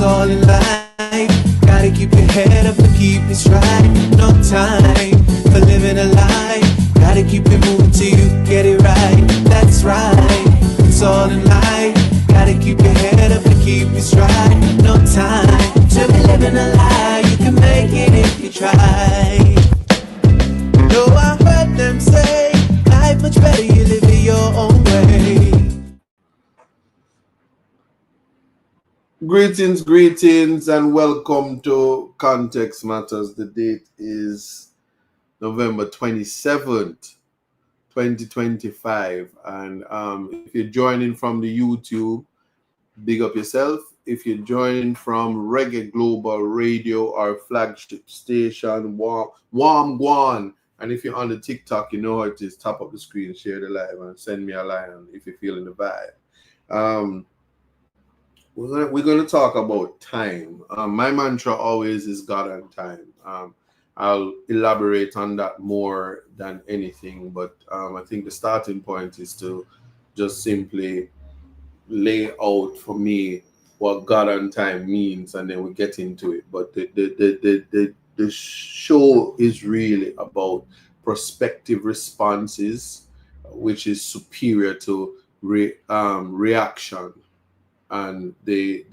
all in life. Gotta keep your head up and keep it straight. No time for living a lie. Gotta keep it moving till you get it right. That's right, it's all in life. Gotta keep your head up and keep it straight. No time to be living a lie. You can make it if you try. No, I heard them say life much better you live it your own way. Greetings, and welcome to Context Matters. The date is November 27th, 2025. And if you're joining from the YouTube, big up yourself. If you're joining from Reggae Global Radio, our flagship station, Warm Guan. And if you're on the TikTok, you know how it is. Top of the screen, share the live, and send me a line if you're feeling the vibe. We're going to talk about time. My mantra always is God and time. I'll elaborate on that more than anything, but I think the starting point is to just simply lay out for me what God and time means, and then we get into it. But the show is really about prospective responses, which is superior to reaction. And the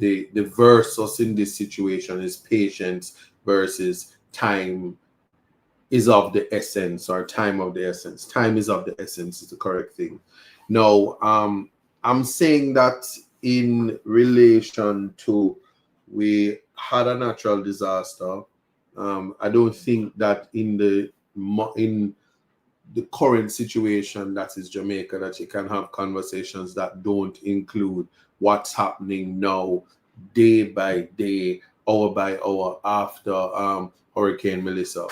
versus in this situation is patience versus time is of the essence, or time of the essence. Time is of the essence is the correct thing. Now, I'm saying that in relation to we had a natural disaster. I don't think that in the current situation that is Jamaica, that you can have conversations that don't include what's happening now, day by day, hour by hour after Hurricane Melissa.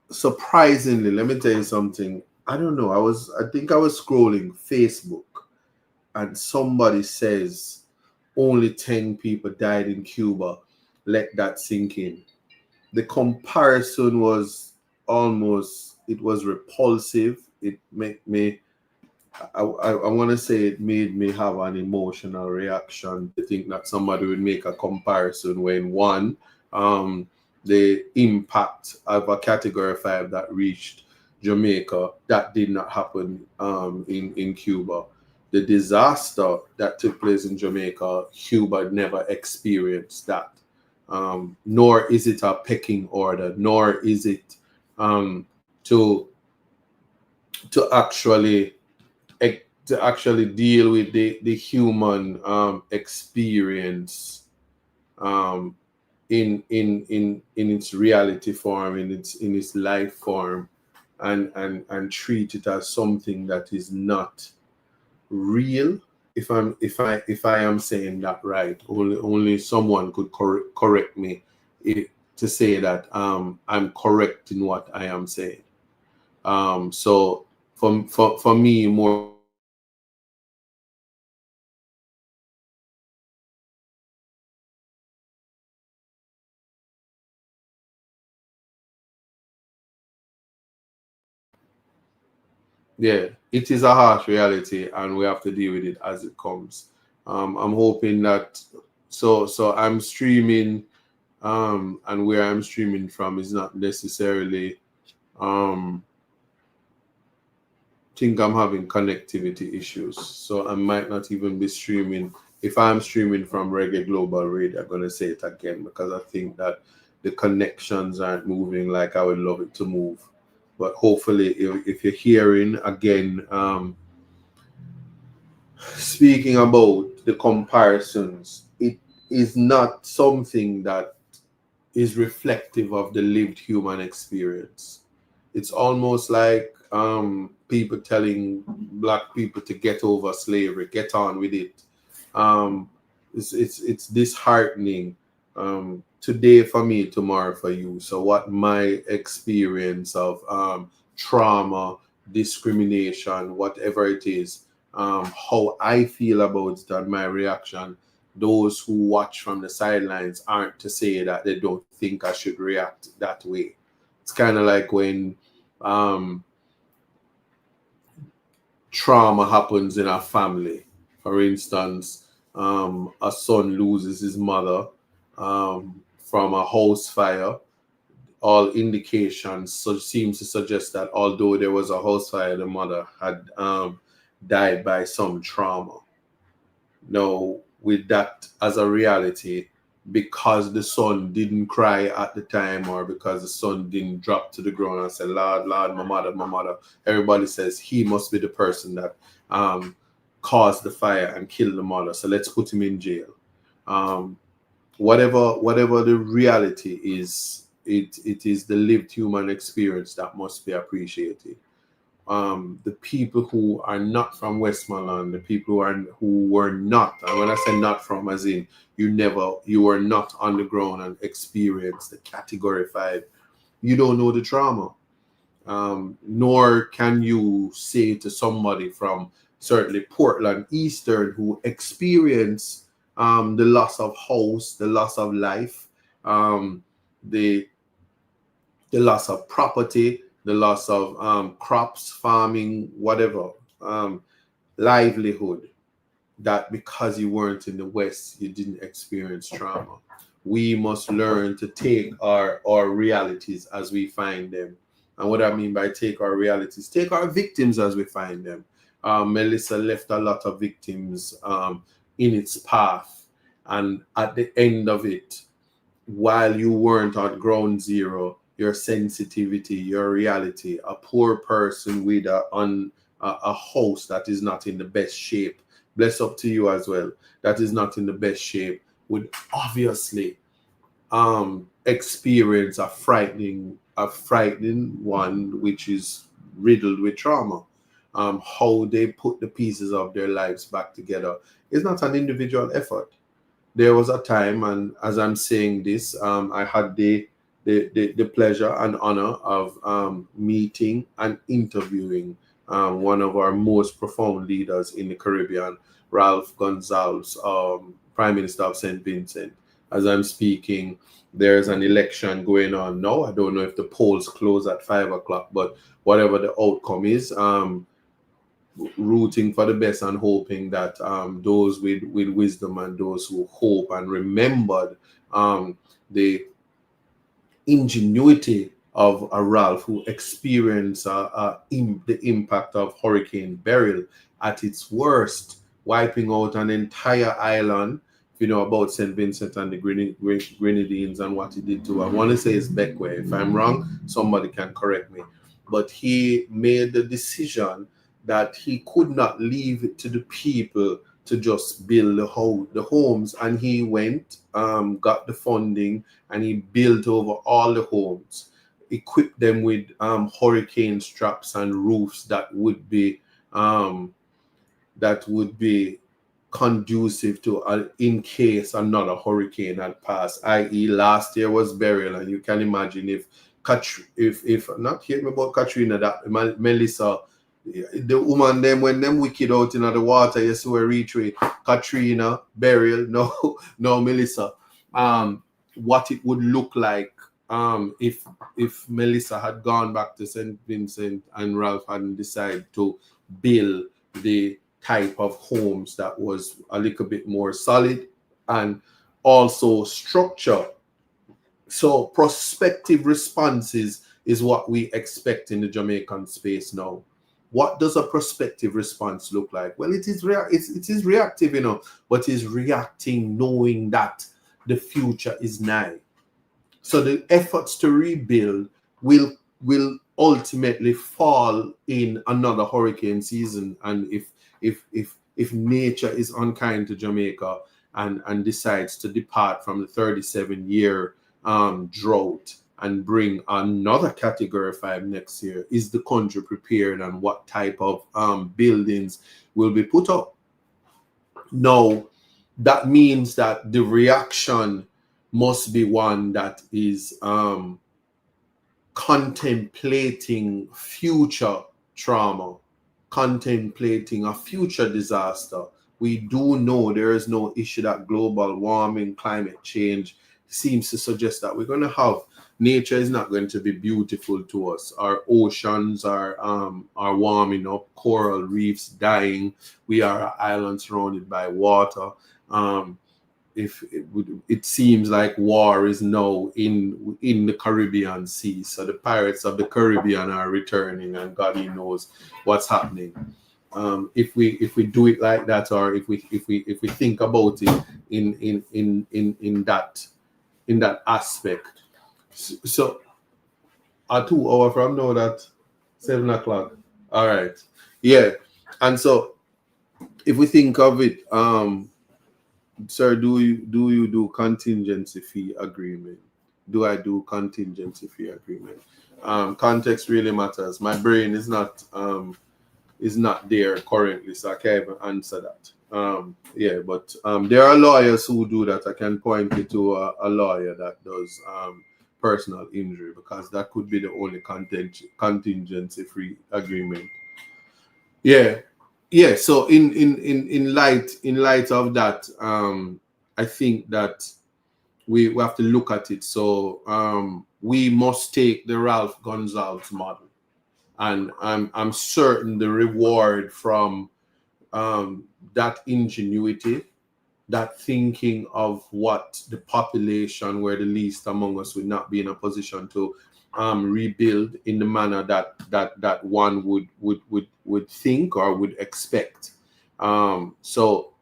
Surprisingly, let me tell you something. I don't know. I think I was scrolling Facebook, and somebody says only 10 people died in Cuba. Let that sink in. The comparison was it was repulsive. It made me, I want to say it made me have an emotional reaction to think that somebody would make a comparison when one, the impact of a category 5 that reached Jamaica, that did not happen in Cuba. The disaster that took place in Jamaica, Cuba never experienced that. Nor is it a pecking order, nor is it to actually deal with the human experience in its reality form, in its life form, and treat it as something that is not real. If I am saying that right, only someone could correct me to say that I'm correct in what I am saying. So for me, more yeah, it is a harsh reality, and we have to deal with it as it comes. I'm hoping that so I'm streaming, and where I'm streaming from is not necessarily think I'm having connectivity issues, so I might not even be streaming. If I'm streaming from Reggae Global Radio, I'm gonna say it again because I think that the connections aren't moving like I would love it to move. But hopefully, if you're hearing again, speaking about the comparisons, it is not something that is reflective of the lived human experience. It's almost like people telling black people to get over slavery, get on with it. It's disheartening. Today for me, tomorrow for you. So what my experience of trauma, discrimination, whatever it is, how I feel about it and my reaction, those who watch from the sidelines aren't to say that they don't think I should react that way. It's kind of like when trauma happens in a family. For instance, A son loses his mother from a house fire. All indications seems to suggest that although there was a house fire, the mother had died by some trauma. Now, with that as a reality, because the son didn't cry at the time, or because the son didn't drop to the ground and say, Lord, Lord, my mother, everybody says he must be the person that um, caused the fire and killed the mother. So let's put him in jail. Um, whatever the reality is, it is the lived human experience that must be appreciated. The people who are not from Westmoreland, the people who were not, and when I say not from, as in you were not on the ground and experienced the Category 5, you don't know the trauma. Nor can you say to somebody from certainly Portland Eastern who experienced the loss of house, the loss of life, um, the the loss of property, the loss of crops, farming, whatever, um, livelihood, that because you weren't in the West, you didn't experience trauma. We must learn to take our realities as we find them. And what I mean by take our realities, take our victims as we find them. Melissa left a lot of victims in its path. And at the end of it, while you weren't at ground zero, your sensitivity, your reality, a poor person with a house that is not in the best shape, bless up to you as well, that is not in the best shape, would obviously experience a frightening one, which is riddled with trauma. How they put the pieces of their lives back together is not an individual effort. There was a time, and as I'm saying this, I had the pleasure and honor of meeting and interviewing one of our most profound leaders in the Caribbean, Ralph Gonzalez, Prime Minister of St. Vincent. As I'm speaking, there's an election going on now. I don't know if the polls close at 5 o'clock, but whatever the outcome is, rooting for the best and hoping that those with wisdom and those who hope and remembered the ingenuity of a Ralph who experienced the impact of Hurricane Beryl at its worst, wiping out an entire island. If you know about St. Vincent and the Grenadines and what he did to, I want to say it's Beckway. If I'm wrong, somebody can correct me. But he made the decision that he could not leave it to the people to just build the homes, and he went, got the funding, and he built over all the homes, equipped them with hurricane straps and roofs that would be conducive to in case another hurricane had passed. I.e., last year was burial, and you can imagine if not hearing about Katrina, that Melissa, the woman them when them wicked out in the water, you see where retreat. Katrina, burial, no Melissa. What it would look like if Melissa had gone back to St. Vincent and Ralph hadn't decided to build the type of homes that was a little bit more solid and also structure. So prospective responses is what we expect in the Jamaican space now. What does a prospective response look like? Well, it is reactive, but is reacting knowing that the future is nigh. So the efforts to rebuild will ultimately fall in another hurricane season. And if nature is unkind to Jamaica and decides to depart from the 37-year drought and bring another Category 5 next year, is the country prepared, and what type of buildings will be put up? No, that means that the reaction must be one that is contemplating future trauma, contemplating a future disaster. We do know there is no issue that global warming, climate change seems to suggest that we're going to have. Nature is not going to be beautiful to us. Our oceans are warming up, coral reefs dying. We are an island surrounded by water. If it seems like war is now in the Caribbean Sea, so the pirates of the Caribbean are returning, and God he knows what's happening. If we do it like that, or if we think about it in that aspect, so a 2 hour from now, that 7 o'clock. All right, yeah, and so if we think of it, sir, do you do contingency fee agreement? Do I do contingency fee agreement? Context really matters. My brain is not there currently, so I can't even answer that. Yeah, but there are lawyers who do that. I can point you to a lawyer that does personal injury, because that could be the only contingency free agreement. Yeah, yeah. So in light of that, I think that we have to look at it. So we must take the Ralph Gonsalves model, and I'm certain the reward from that ingenuity, that thinking of what the population, where the least among us would not be in a position to rebuild in the manner that one would think or would expect. So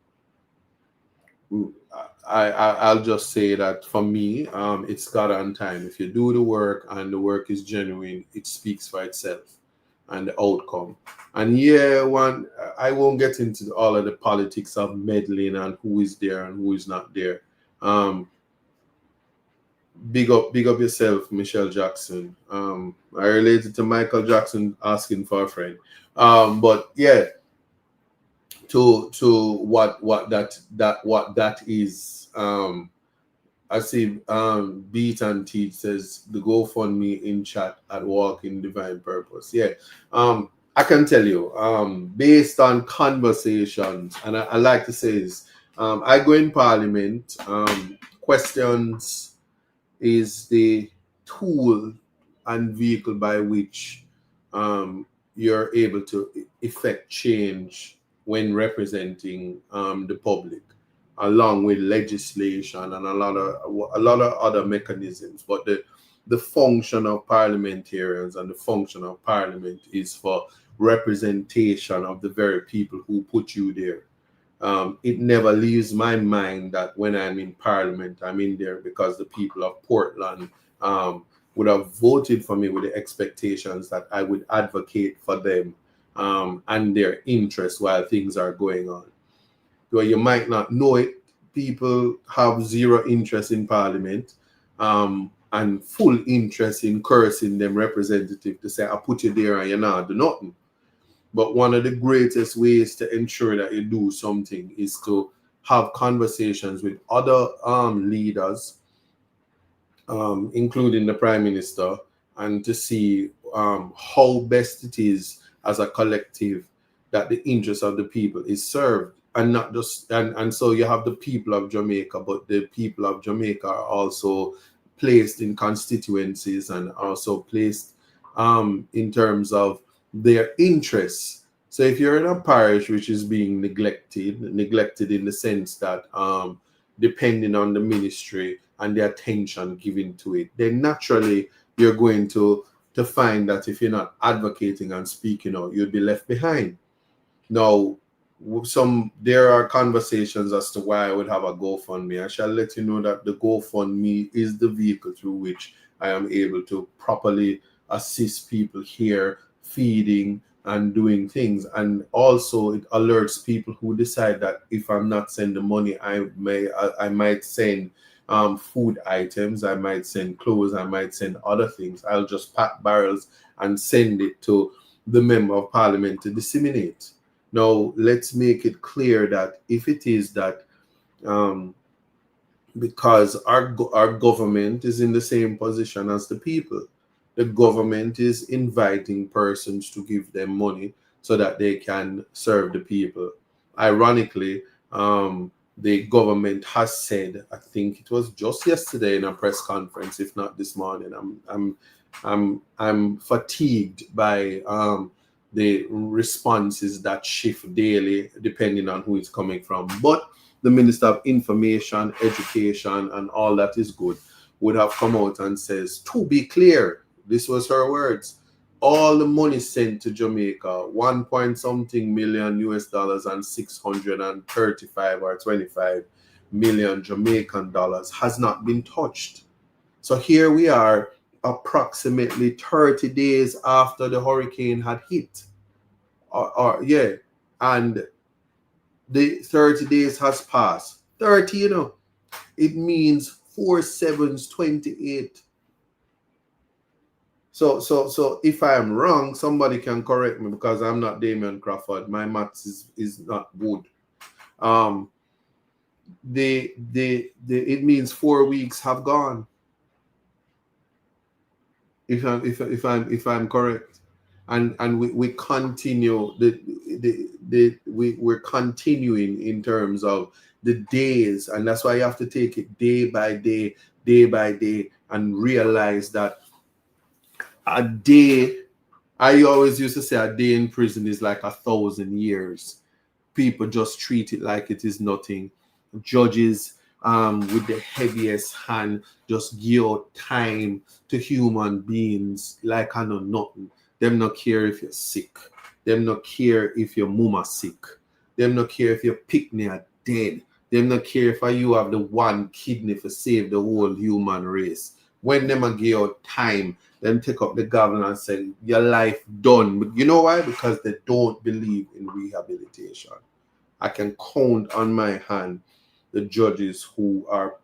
I'll just say that for me, it's God on time. If you do the work and the work is genuine, it speaks for itself and the outcome. And yeah, I won't get into all of the politics of meddling and who is there and who is not there. Um, big up yourself, Michelle Jackson. I related to Michael Jackson asking for a friend. But yeah, to what that is. I see Beat and Teach says the GoFundMe in chat at Walk in Divine Purpose. Yeah. I can tell you, based on conversations, and I like to say this, I go in Parliament, questions is the tool and vehicle by which you're able to effect change when representing the public, along with legislation and a lot of other mechanisms. But the function of parliamentarians and the function of parliament is for representation of the very people who put you there. It never leaves my mind that when I'm in Parliament, I'm in there because the people of Portland would have voted for me with the expectations that I would advocate for them and their interests while things are going on. Though you might not know it, people have zero interest in Parliament and full interest in cursing them representative to say, I put you there and you're not do nothing. But one of the greatest ways to ensure that you do something is to have conversations with other leaders, including the Prime Minister, and to see how best it is as a collective that the interest of the people is served. And not just and so you have the people of Jamaica, but the people of Jamaica are also placed in constituencies and also placed in terms of their interests. So if you're in a parish which is being neglected in the sense that depending on the ministry and the attention given to it, then naturally you're going to find that if you're not advocating and speaking out, you'll be left behind. Now, there are conversations as to why I would have a GoFundMe. I shall let you know that the GoFundMe is the vehicle through which I am able to properly assist people here, feeding and doing things. And also it alerts people who decide that if I'm not sending money, I might send food items, I might send clothes, I might send other things. I'll just pack barrels and send it to the member of parliament to disseminate. Now, let's make it clear that if it is that because our government is in the same position as the people, the government is inviting persons to give them money so that they can serve the people. Ironically, the government has said, I think it was just yesterday in a press conference, if not this morning. I'm fatigued by the responses that shift daily depending on who it's coming from. But the Minister of Information, Education, and all that is good, would have come out and says, to be clear, this was her words, all the money sent to Jamaica, 1 point something million US dollars and 635 or 25 million Jamaican dollars has not been touched. So here we are, approximately 30 days after the hurricane had hit. Yeah, and the 30 days has passed. 30, it means 4 sevens, 28. So if I am wrong, somebody can correct me because I'm not Damian Crawford. My maths is not good. It means 4 weeks have gone. If I'm correct, and we continue we're continuing in terms of the days, and that's why you have to take it day by day, and realize that a day, I always used to say a day in prison is like 1,000 years. People just treat it like it is nothing. Judges with the heaviest hand just give out time to human beings like I know nothing. Them not care if you're sick. Them not care if your mama sick. Them not care if your picnic are dead. Them not care if you have the one kidney for save the whole human race. When them a give out time, them take up the gavel and say, your life done. But you know why? Because they don't believe in rehabilitation. I can count on my hand the judges who are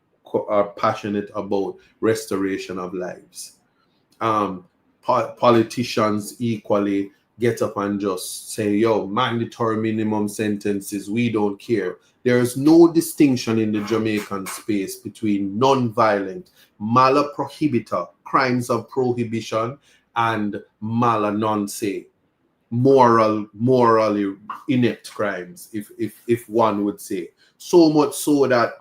passionate about restoration of lives. Politicians equally get up and just say, yo, mandatory minimum sentences, we don't care. There is no distinction in the Jamaican space between non-violent, mala prohibita, crimes of prohibition, and mala non se, morally inept crimes, if one would say. So much so that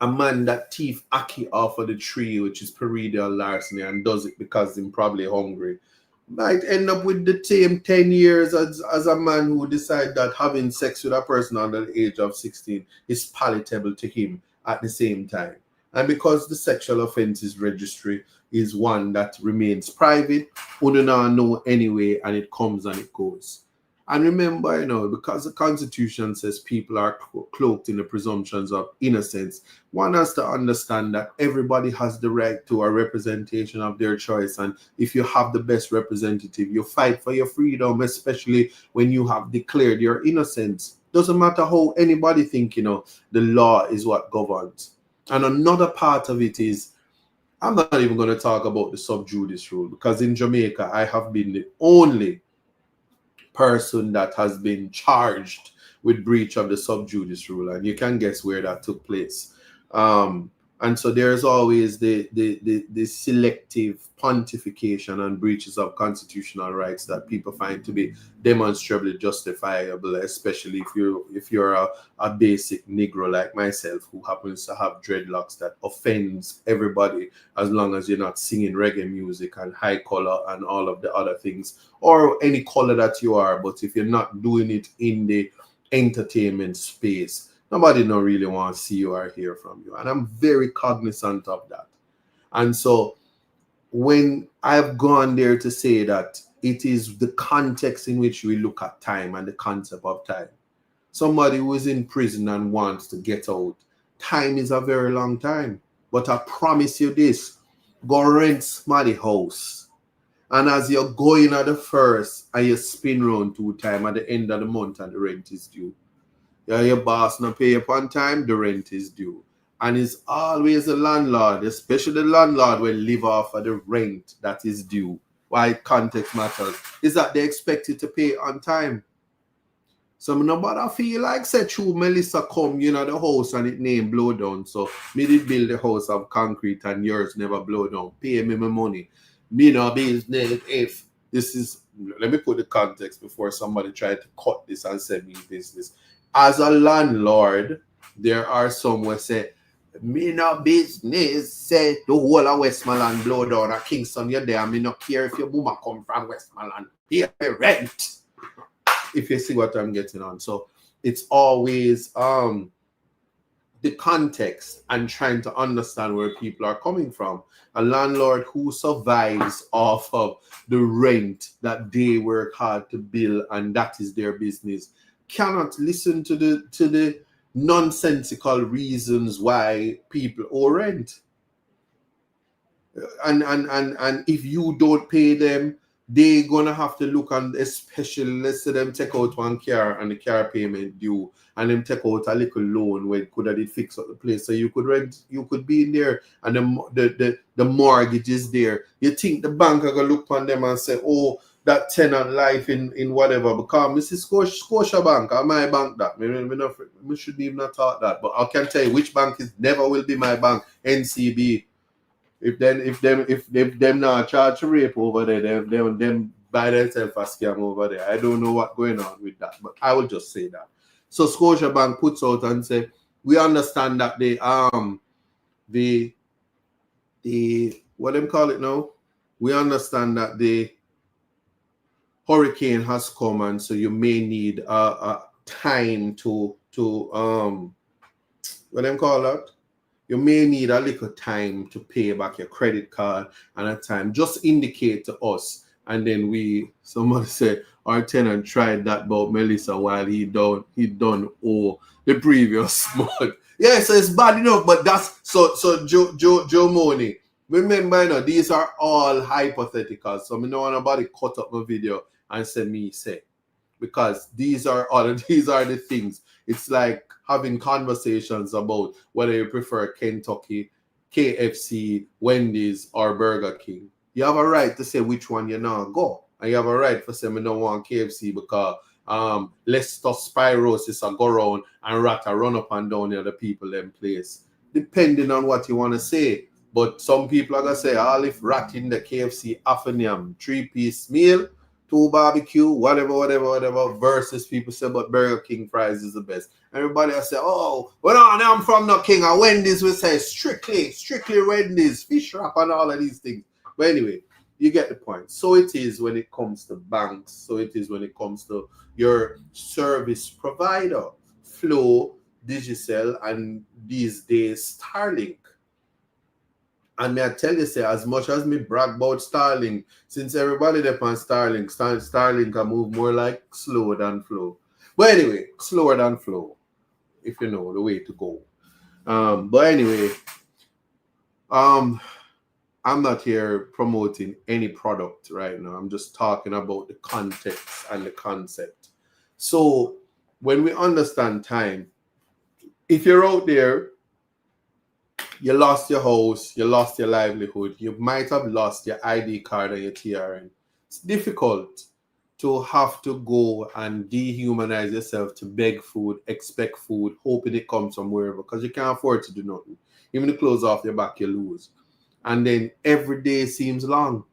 a man that thief ackee off of the tree, which is peridal larceny, and does it because he's probably hungry, might end up with the same 10 years as a man who decide that having sex with a person under the age of 16 is palatable to him at the same time. And because the sexual offences registry is one that remains private, we do not know anyway, and it comes and it goes. And remember, because the Constitution says people are cloaked in the presumptions of innocence, one has to understand that everybody has the right to a representation of their choice. And if you have the best representative, you fight for your freedom, especially when you have declared your innocence. Doesn't matter how anybody think, the law is what governs. And another part of it is, I'm not even going to talk about the sub judice rule, because in Jamaica, I have been the only person that has been charged with breach of the sub judice rule, and you can guess where that took place. And so there's always the selective pontification and breaches of constitutional rights that people find to be demonstrably justifiable, especially if you're a basic Negro like myself who happens to have dreadlocks that offends everybody, as long as you're not singing reggae music and high color and all of the other things, or any color that you are. But if you're not doing it in the entertainment space, nobody don't really want to see you or hear from you. And I'm very cognizant of that. And so when I've gone there to say that it is the context in which we look at time and the concept of time. Somebody who is in prison and wants to get out, time is a very long time. But I promise you this, go rent somebody's house. And as you're going at the first and you spin round 2 times at the end of the month and the rent is due. Your boss not pay upon time, the rent is due. And it's always the landlord, especially the landlord will live off of the rent that is due. Why context matters is that they expect you to pay on time. So nobody feel like say true Melissa come, the house and it name blow down. So me did build a house of concrete and yours never blow down. Pay me my money. Me no business if this is, let me put the context before somebody try to cut this and say me business. As a landlord, there are some who say, me no business, say the whole of Westmoreland blow down at Kingston, you're there, me no care if your mama come from Westmoreland. Here rent. If you see what I'm getting on. So it's always the context and trying to understand where people are coming from. A landlord who survives off of the rent that they work hard to build and that is their business cannot listen to the nonsensical reasons why people owe rent. And if you don't pay them, they're gonna have to look, and especially let's say them take out one car and the car payment due, and them take out a little loan where could have it fix up the place so you could rent, you could be in there, and the mortgage is there. You think the bank are gonna look on them and say, oh, that tenant life in whatever, because Mrs. Scotia Bank or my bank that we shouldn't even have thought that, but I can tell you which bank is never will be my bank, NCB. If them not charge rape over there, them by themselves a scam over there. I don't know what's going on with that, but I will just say that. So Scotiabank puts out and say, we understand that the what them call it now? We understand that the hurricane has come, and so you may need a time to what them call that? You may need a little time to pay back your credit card, and a time just indicate to us. And then somebody said our tenant tried that about Melissa while he done owe the previous month. Yeah, so it's bad enough, but that's so Joe Money. Remember, these are all hypotheticals. So I don't want nobody cut up my video and say, because these are the things. It's like having conversations about whether you prefer Kentucky, KFC, Wendy's, or Burger King. You have a right to say which one you not go. And you have a right to say, I don't want KFC because leptospirosis are go around and rat a run up and down the other people in place. Depending on what you want to say. But some people are going to say, if rat in the KFC Aphanium 3-piece meal, 2 barbecue, whatever, versus people say, but Burger King fries is the best. Everybody will say, oh, well, no, I'm from the King. And Wendy's will say, strictly Wendy's, fish wrap and all of these things. But anyway, you get the point. So it is when it comes to banks. So it is when it comes to your service provider, Flow, Digicel, and these days, Starlink. And may I tell you, say, as much as me brag about Starlink, since everybody there on Starlink can move more like slower than Flow. But anyway, slower than Flow, if you know the way to go. But anyway, I'm not here promoting any product right now. I'm just talking about the context and the concept. So when we understand time, if you're out there, you lost your house, you lost your livelihood, you might have lost your ID card and your TRN. It's difficult to have to go and dehumanize yourself to beg food, expect food, hoping it comes from wherever, because you can't afford to do nothing. Even the clothes off your back, you lose. And then every day seems long.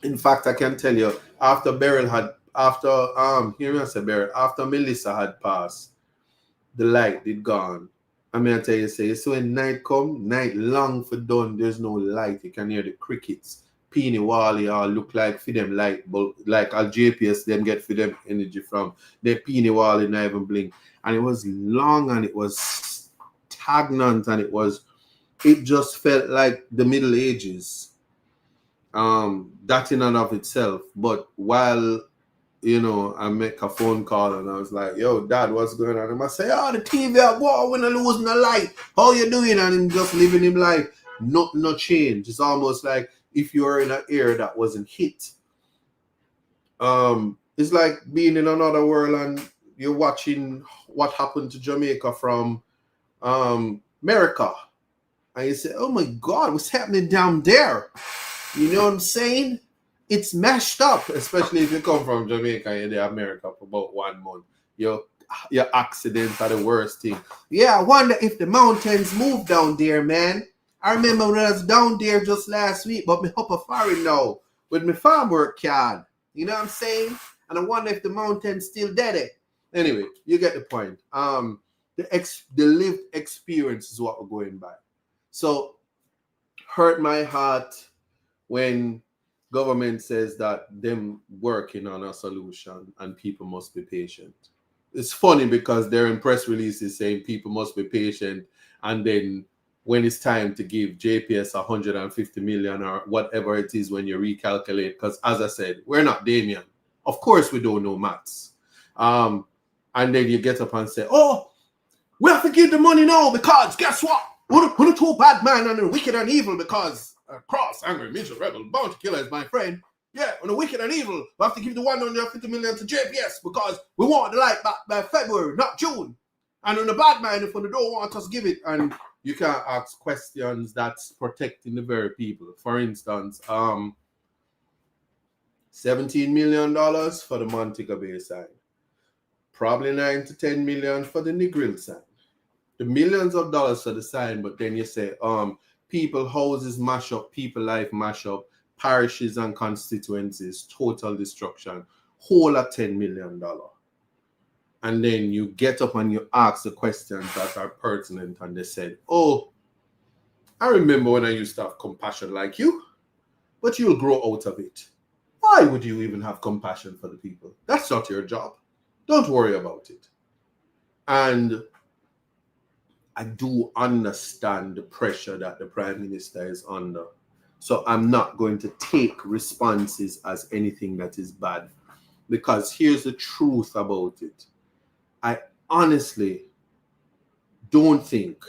In fact, I can tell you, after Melissa had passed, the light did gone. I mean, I tell you, so when night come, night long for done, there's no light. You can hear the crickets. Peony Wally all look like for them light, but like all JPS them get for them energy from. The Peony Wally not even blink. And it was long and it was stagnant and it just felt like the Middle Ages. That in and of itself. But while I make a phone call and I was like, yo, Dad, what's going on? And I say, the TV at war when I losing the light. How you doing? And him just living him life. No change. It's almost like if you're in an era that wasn't hit. It's like being in another world and you're watching what happened to Jamaica from America. And you say, oh my God, what's happening down there? You know what I'm saying? It's mashed up, especially if you come from Jamaica and you're in America for about 1 month. Your accidents are the worst thing. Yeah, I wonder if the mountains move down there, man. I remember when I was down there just last week, but me up a foreign now with my farm work card. You know what I'm saying? And I wonder if the mountain's still dead. Anyway, you get the point. The lived experience is what we're going by. So, hurt my heart when government says that them working on a solution and people must be patient. it's funny because they're in press releases saying people must be patient, and then when it's time to give JPS 150 million or whatever it is when you recalculate, because as I said, we're not Damien. Of course, we don't know maths. And then you get up and say, oh, we have to give the money now because guess what? We're the two bad man and the wicked and evil because Cross, angry, miserable, rebel, bounty killer is my friend. Yeah, when the wicked and evil, we have to give the 150 million to JPS because we want the light back by February, not June. And on the bad man, if we don't want us to give it, and you can't ask questions that's protecting the very people. For instance, $17 million for the Montego Bay sign. Probably 9 to 10 million for the Negril sign. The millions of dollars for the sign, but then you say, people houses mash up, people life mash up, parishes and constituencies, total destruction, whole at $10 million. And then you get up and you ask the questions that are pertinent, and they said, oh, I remember when I used to have compassion like you, but you'll grow out of it. Why would you even have compassion for the people? That's not your job. Don't worry about it. And I do understand the pressure that the Prime Minister is under. So I'm not going to take responses as anything that is bad. Because here's the truth about it. I honestly don't think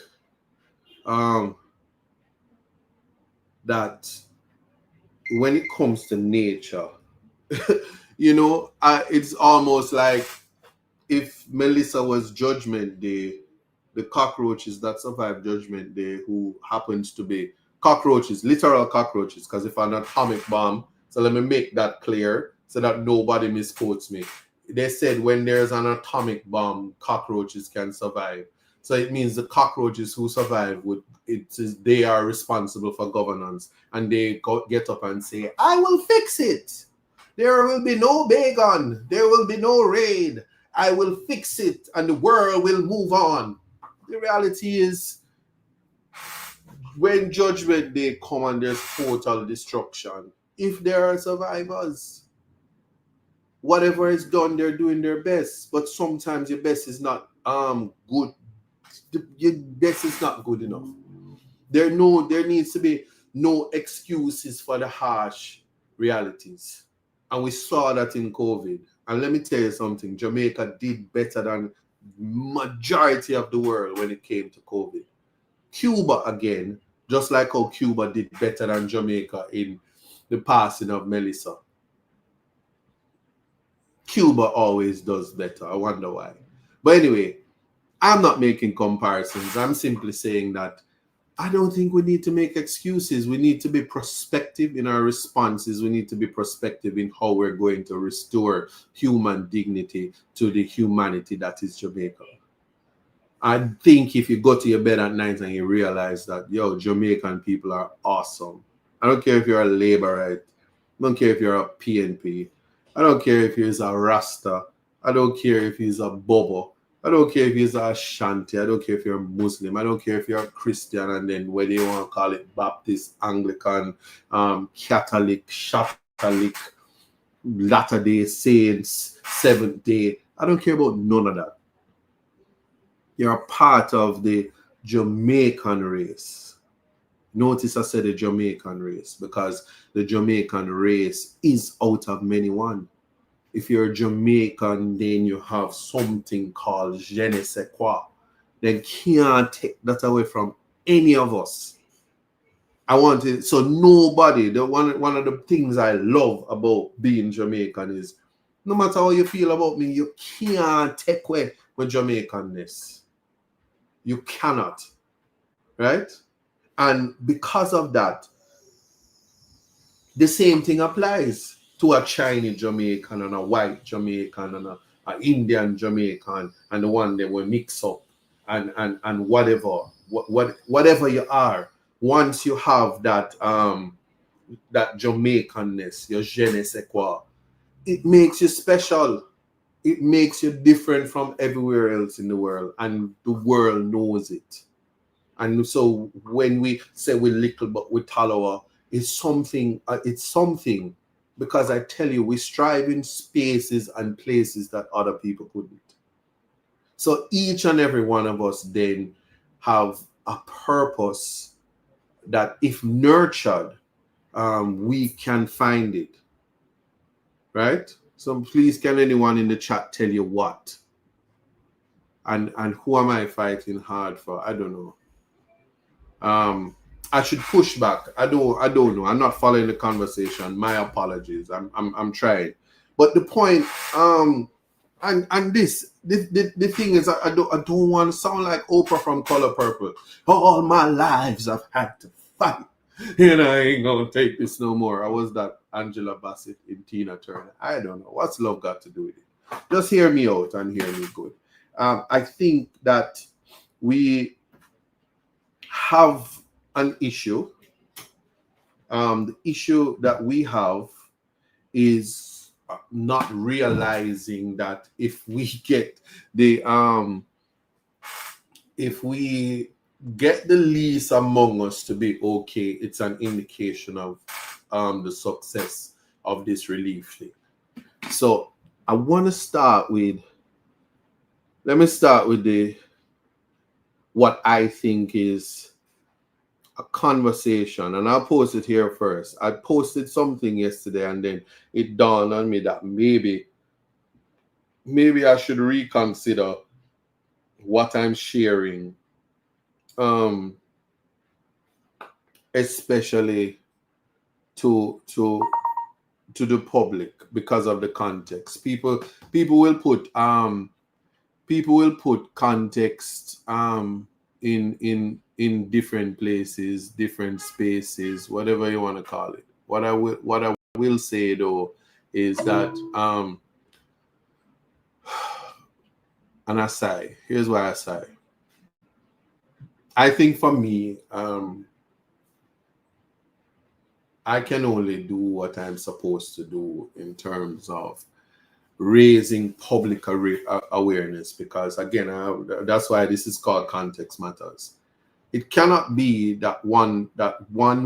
that when it comes to nature, it's almost like if Melissa was Judgment Day, the cockroaches that survived Judgment Day, who happens to be cockroaches, literal cockroaches, because if an atomic bomb, so let me make that clear so that nobody misquotes me. They said when there's an atomic bomb, cockroaches can survive. So it means the cockroaches who survive, they are responsible for governance. And they get up and say, I will fix it. There will be no Bagon. There will be no raid. I will fix it and the world will move on. The reality is, when Judgment Day come and there's total destruction, if there are survivors, whatever is done, they're doing their best. But sometimes your best is not good. Your best is not good enough. There needs to be no excuses for the harsh realities. And we saw that in COVID. And let me tell you something, Jamaica did better than majority of the world when it came to COVID. Cuba, again, just like how Cuba did better than Jamaica in the passing of Melissa. Cuba always does better. I wonder why. But anyway, I'm not making comparisons. I'm simply saying that I don't think we need to make excuses. We need to be prospective in our responses. We need to be prospective in how we're going to restore human dignity to the humanity that is Jamaica. I think if you go to your bed at night and you realize that, Jamaican people are awesome. I don't care if you're a Labourite. I don't care if you're a PNP. I don't care if he's a Rasta. I don't care if he's a Bobo. I don't care if he's a Ashanti. I don't care if you're a Muslim. I don't care if you're a Christian, and then whether you want to call it Baptist, Anglican, Catholic, Latter-day Saints, Seventh-day. I don't care about none of that. You're a part of the Jamaican race. Notice I said the Jamaican race because the Jamaican race is out of many one. If you're Jamaican, then you have something called je ne sais quoi. They can't take that away from any of us. So nobody, one of the things I love about being Jamaican is no matter how you feel about me, you can't take away my Jamaicanness. You cannot. Right? And because of that, the same thing applies to a Chinese Jamaican and a white Jamaican and an Indian Jamaican and the one that will mix up and whatever you are. Once you have that that Jamaicanness, your je ne sais quoi, it makes you special. It makes you different from everywhere else in the world, and the world knows it. And so when we say we're little but we're taller, it's something. Because I tell you, we strive in spaces and places that other people couldn't. So each and every one of us then have a purpose that, if nurtured, we can find it, right? So please, can anyone in the chat tell you what? And who am I fighting hard for? I don't know. I should push back. I don't know. I'm not following the conversation. My apologies. I'm trying. But the point, and the thing is, I don't want to sound like Oprah from Color Purple. All my lives I've had to fight. And I ain't gonna take this no more. I was that Angela Bassett in Tina Turner. I don't know. What's love got to do with it? Just hear me out and hear me good. I think that we have an issue. The issue that we have is not realizing that if we get the least among us to be okay, it's an indication of the success of this relief thing. So I want to start with, let me start with what I think is a conversation, and I'll post it here first. I posted something yesterday, and then it dawned on me that maybe I should reconsider what I'm sharing, especially to the public, because of the context. People will put context in different places, different spaces, whatever you want to call it. What I will say though is that and I sigh. Here's why I sigh. I think for me, I can only do what I'm supposed to do in terms of raising public awareness, because again, that's why this is called Context Matters. It cannot be that one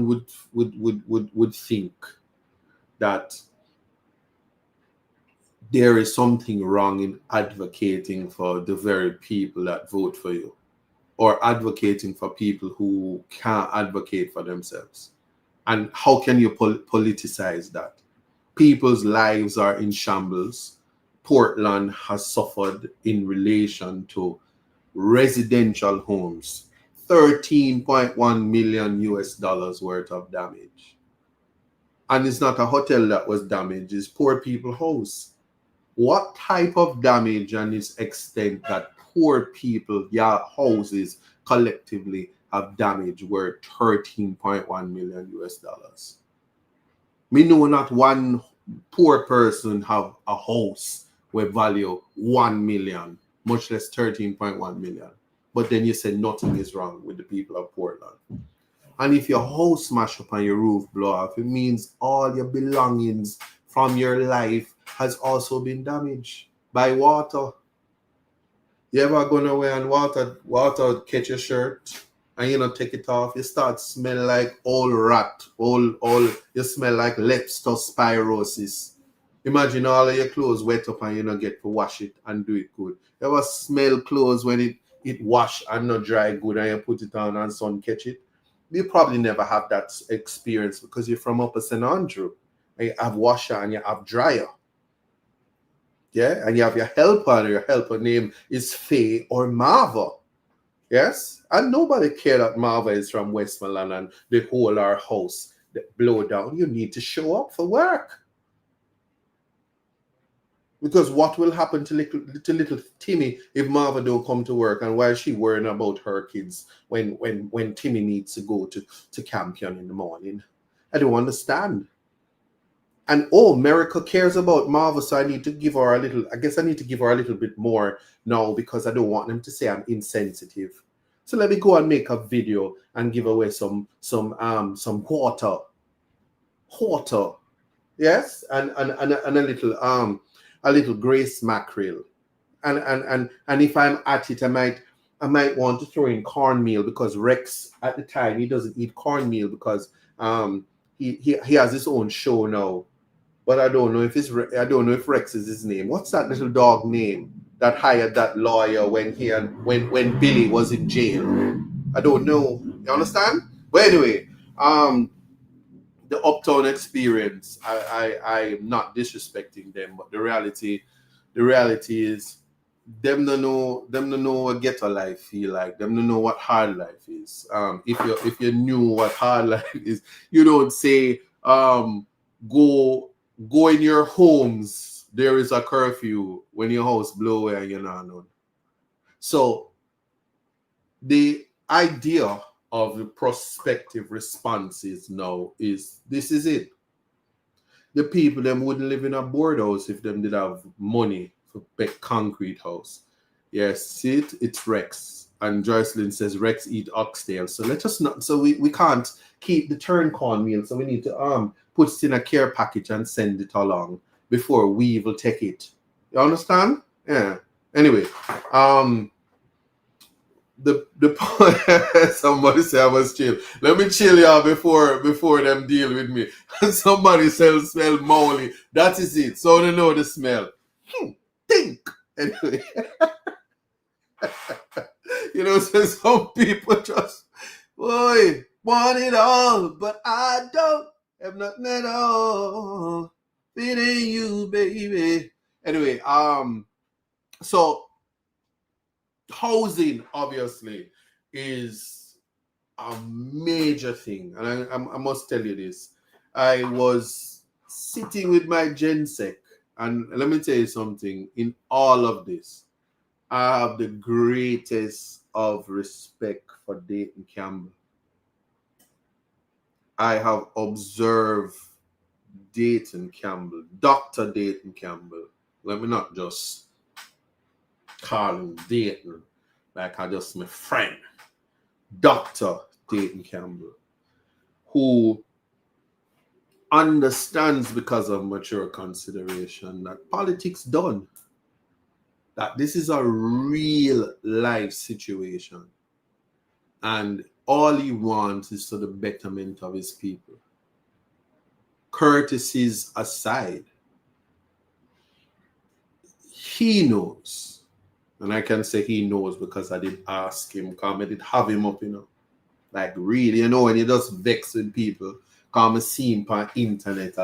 would think that there is something wrong in advocating for the very people that vote for you, or advocating for people who can't advocate for themselves. And how can you politicize that? People's lives are in shambles. Portland has suffered in relation to residential homes, $13.1 million US worth of damage. And it's not a hotel that was damaged, it's poor people's house. What type of damage and its extent that poor people, houses collectively have damaged worth $13.1 million US? Me know not one poor person have a house where value 1 million, much less 13.1 million. But then you say nothing is wrong with the people of Portland. And if your house smash up and your roof blow off, it means all your belongings from your life has also been damaged by water. You ever gone away and water catch your shirt and you take it off? You start smell like old rat, you smell like leptospirosis. Imagine all of your clothes wet up and you get to wash it and do it good. You ever smell clothes when it wash and not dry good and you put it on and sun catch it? You probably never have that experience because you're from Upper St. Andrew and you have washer and you have dryer. Yeah, and you have your helper, and your helper name is Faye or Marva. Yes, and nobody care that Marva is from Westmoreland and the whole our house that blow down. You need to show up for work. Because what will happen to little Timmy if Marva don't come to work, and why is she worrying about her kids when Timmy needs to go to Campion in the morning? I don't understand. And America cares about Marva, so I need to give her a little. I guess I need to give her a little bit more now because I don't want them to say I'm insensitive. So let me go and make a video and give away some water, yes, and a little Grace mackerel, and if I'm at it, I might want to throw in cornmeal, because Rex at the time, he doesn't eat cornmeal because he has his own show now. But I don't know if Rex is his name. What's that little dog name? that hired that lawyer when when Billy was in jail. I don't know. You understand? But anyway, the Uptown experience. I am not disrespecting them, but the reality is them no know what ghetto life feel like. Them no know what hard life is. If you knew what hard life is, you don't say go in your homes. There is a curfew when your house blow away and you're not known. So the idea of the prospective responses now is this is it. The people them wouldn't live in a board house if them did have money for big concrete house. Yes, see it, it's Rex. And Joycelyn says Rex eat oxtail. So let us not so we can't keep the turn corn meal. So we need to put it in a care package and send it along before we will take it. You understand? Yeah. Anyway, the somebody say I must chill. Let me chill y'all before them deal with me. Somebody smell molly. That is it. So they know the smell. Think. Anyway. You know, so some people just boy want it all, but I don't have nothing at all. Feeling you, baby. Anyway, so housing obviously is a major thing, and I must tell you this. I was sitting with my gensec, and let me tell you something. In all of this, I have the greatest of respect for Dayton Campbell. I have observed Dayton Campbell, Dr. Dayton Campbell. Let me not just call him Dayton like I just my friend. Dr. Dayton Campbell, who understands because of mature consideration that politics done. That this is a real life situation. And all he wants is for the betterment of his people. Courtesies aside, he knows. And I can say he knows because I did ask him, come, I did have him up, Like really, when you just vex with people, come see him on internet,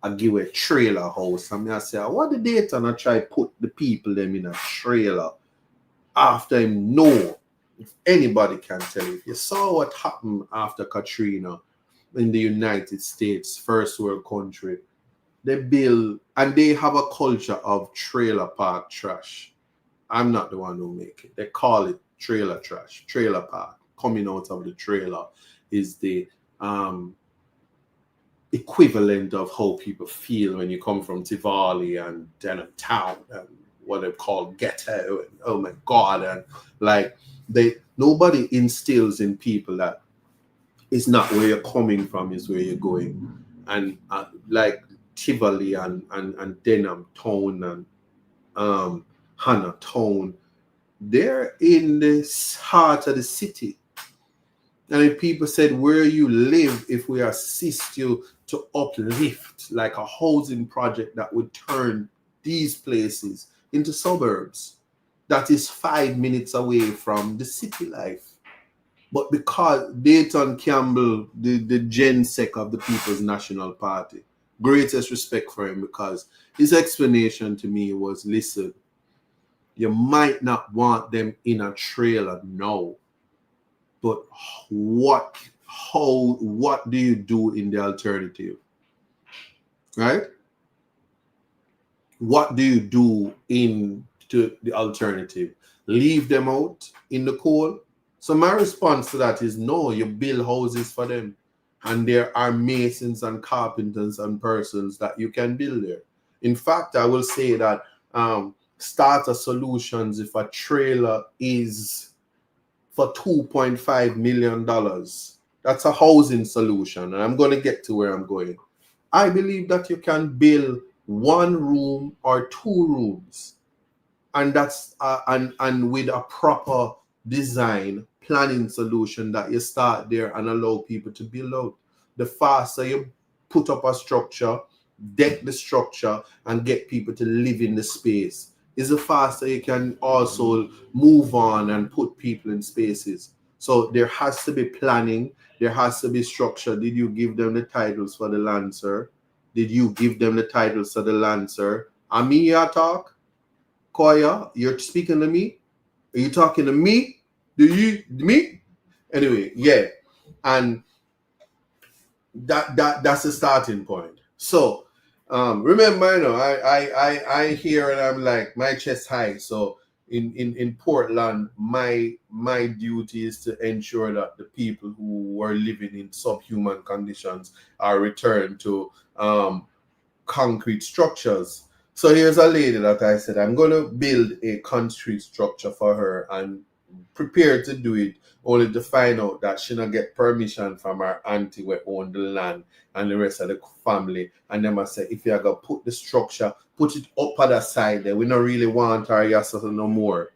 I give a trailer house. And I say, what the data and I try put the people them in a trailer after him know. If anybody can tell you, if you saw what happened after Katrina in the United States, first world country, they build and they have a culture of trailer park trash. I'm not the one who make it. They call it trailer trash, trailer park. Coming out of the trailer is the equivalent of how people feel when you come from Tivoli and Denham Town and what they call ghetto. And, oh my God! And like nobody instills in people that it's not where you're coming from, is where you're going. And like Tivoli and Denham Town and Hannah Town, they're in the heart of the city. And if people said where you live, if we assist you to uplift like a housing project that would turn these places into suburbs, that is 5 minutes away from the city life. But because Dayton Campbell, the gen sec of the People's National Party, greatest respect for him, because his explanation to me was, listen, you might not want them in a trailer now, but what do you do in the alternative? Right? What do you do into the alternative? Leave them out in the cold? So my response to that is no, you build houses for them. And there are masons and carpenters and persons that you can build there. In fact, I will say that Starter Solutions, if a trailer is for $2.5 million, that's a housing solution. And I'm going to get to where I'm going. I believe that you can build 1 room or 2 rooms. And that's and with a proper design planning solution that you start there and allow people to build out. The faster you put up a structure, deck the structure, and get people to live in the space is the faster you can also move on and put people in spaces. So there has to be planning, there has to be structure. Did you give them the titles for the land, sir? Did you give them the titles for the land, sir? Amiya talk? Koya, you're speaking to me? Are you talking to me? Do you me? Anyway, yeah. And that's the starting point. So remember, I hear and I'm like my chest high. So in Portland, my duty is to ensure that the people who are living in subhuman conditions are returned to concrete structures. So here's a lady that I said I'm going to build a concrete structure for her and prepared to do it only to find out that she not get permission from her auntie who own the land and the rest of the family. And them I say, if you are going to put the structure, put it up at the side there. We don't really want her yes no more.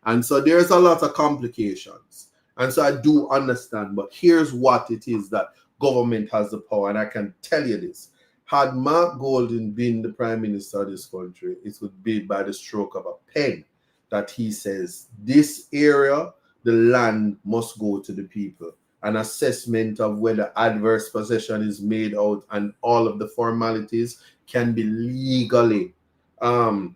And so there's a lot of complications. And so I do understand, but here's what it is that government has the power. And I can tell you this. Had Mark Golden been the prime minister of this country, it would be by the stroke of a pen that he says, this area, the land must go to the people. An assessment of whether adverse possession is made out and all of the formalities can be legally pan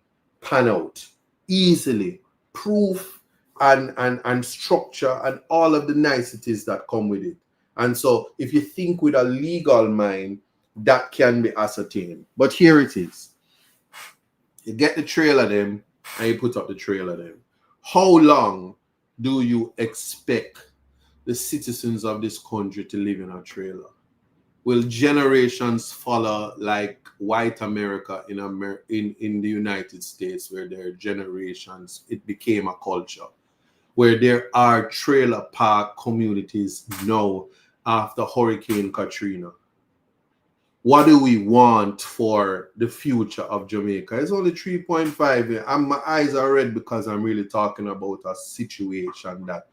out easily. Proof and structure and all of the niceties that come with it. And so if you think with a legal mind, that can be ascertained. But here it is. You get the trail of them and you put up the trail of them. How long do you expect the citizens of this country to live in a trailer? Will generations follow like white America in the United States, where there are generations, it became a culture, where there are trailer park communities now after Hurricane Katrina? What do we want for the future of Jamaica? It's only 3.5 and my eyes are red because I'm really talking about a situation that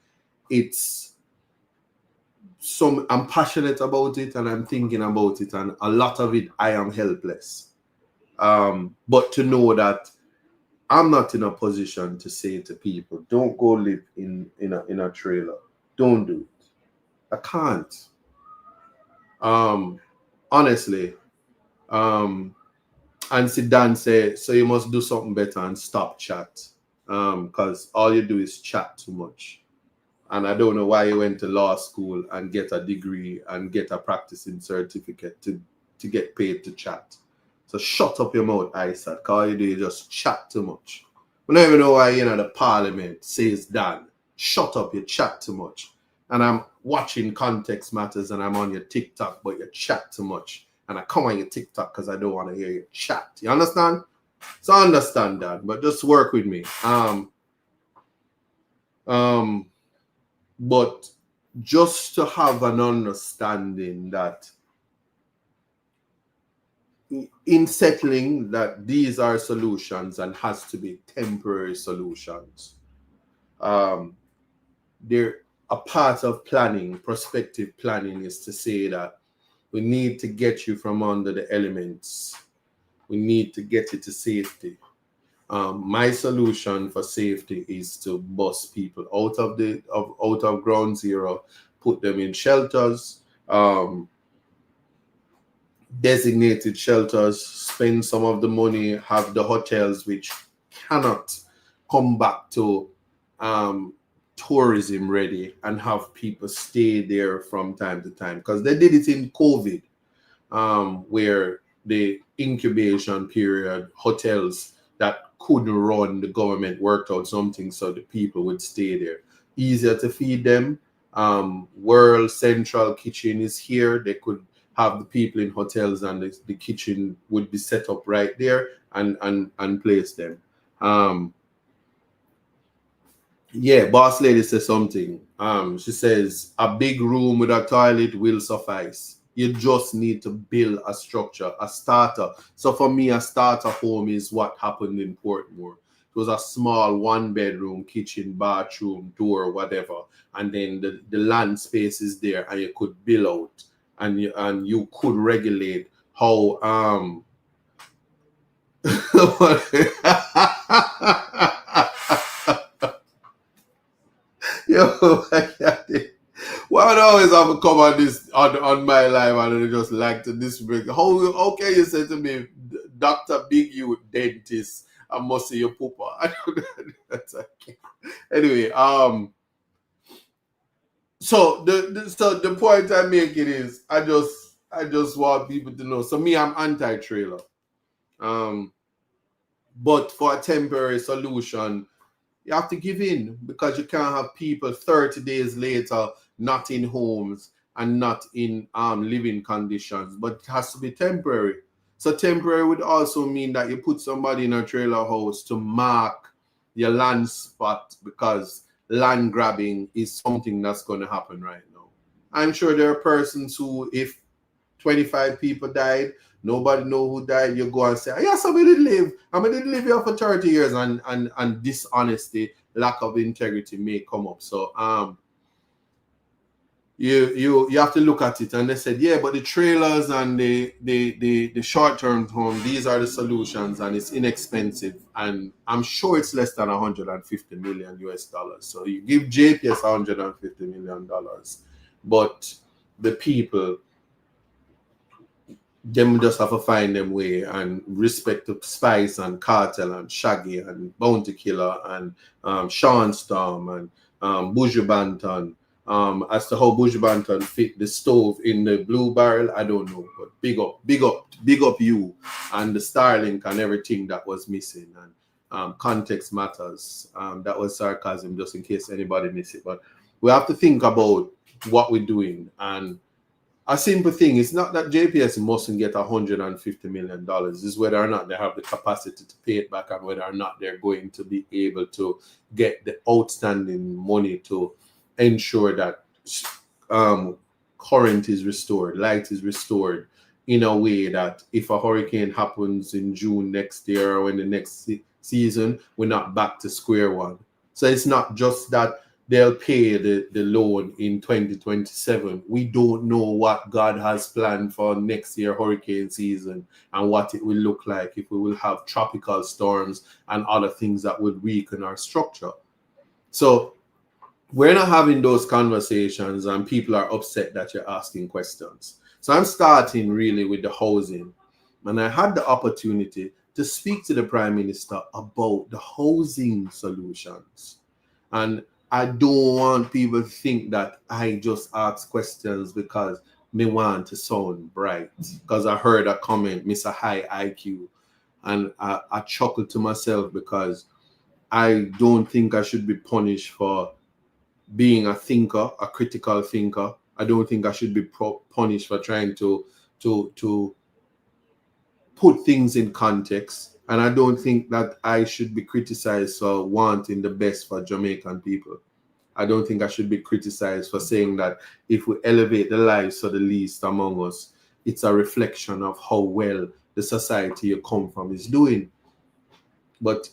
I'm passionate about it and I'm thinking about it, and a lot of it I am helpless. But to know that I'm not in a position to say to people, don't go live in a trailer. Don't do it. I can't. Honestly. And Sidan say, so you must do something better and stop chat. Because all you do is chat too much. And I don't know why you went to law school and get a degree and get a practicing certificate to get paid to chat. So shut up your mouth, I said, because all you do is just chat too much. We don't even know why the parliament says Dan. Shut up, you chat too much. And I'm watching Context Matters and I'm on your TikTok, but you chat too much. And I come on your TikTok because I don't want to hear you chat. You understand? So I understand that, but just work with me. But just to have an understanding that in settling that these are solutions and has to be temporary solutions. They're a part of planning, prospective planning, is to say that we need to get you from under the elements. We need to get you to safety. My solution for safety is to bus people out of ground zero, put them in shelters, designated shelters, spend some of the money, have the hotels which cannot come back to tourism ready, and have people stay there from time to time, because they did it in COVID, where the incubation period, hotels that couldn't run, the government worked out something so the people would stay there. Easier to feed them. World Central Kitchen is here. They could have the people in hotels and the kitchen would be set up right there and place them. Yeah, boss lady says something. She says a big room with a toilet will suffice. You just need to build a structure, a starter. So for me, a starter home is what happened in Portmore. It was a small 1-bedroom, kitchen, bathroom, door, whatever. And then the land space is there and you could build out, and you could regulate how Yo, why would I always have to come on this on my life and I just like to disrespect? How can you say to me, Dr. Big U dentist, I must see your pooper? I don't know. That's okay. Anyway, so the point I'm making is I just want people to know. So me, I'm anti-trailer. But for a temporary solution, you have to give in because you can't have people 30 days later not in homes and not in living conditions, but it has to be temporary. So temporary would also mean that you put somebody in a trailer house to mark your land spot because land grabbing is something that's going to happen right now. I'm sure there are persons who, if 25 people died, nobody know who died, you go and say, yes, I did live. I did live here for 30 years, and dishonesty, lack of integrity may come up. So you have to look at it. And they said, yeah, but the trailers and the short-term home, these are the solutions, and it's inexpensive. And I'm sure it's less than 150 million US dollars. So you give JPS 150 million dollars, but the people, them just have to find them way and respect to Spice and Cartel and Shaggy and Bounty Killer and Sean Storm and Buju Banton. As to how Buju Banton fit the stove in the blue barrel, I don't know. But big up you and the Starlink and everything that was missing. And context matters. That was sarcasm, just in case anybody missed it. But we have to think about what we're doing. And a simple thing, it's not that JPS mustn't get $150 million. It's whether or not they have the capacity to pay it back and whether or not they're going to be able to get the outstanding money to ensure that current is restored, light is restored in a way that if a hurricane happens in June next year or in the next season, we're not back to square one. So it's not just that they'll pay the loan in 2027. We don't know what God has planned for next year hurricane season and what it will look like, if we will have tropical storms and other things that would weaken our structure. So we're not having those conversations and people are upset that you're asking questions. So I'm starting really with the housing. And I had the opportunity to speak to the Prime Minister about the housing solutions. And I don't want people to think that I just ask questions because me want to sound bright. Because I heard a comment, Mr. High IQ. And I chuckled to myself because I don't think I should be punished for being a thinker, a critical thinker. I don't think I should be punished for trying to put things in context. And I don't think that I should be criticized for wanting the best for Jamaican people. I don't think I should be criticized for saying that if we elevate the lives of the least among us, it's a reflection of how well the society you come from is doing. But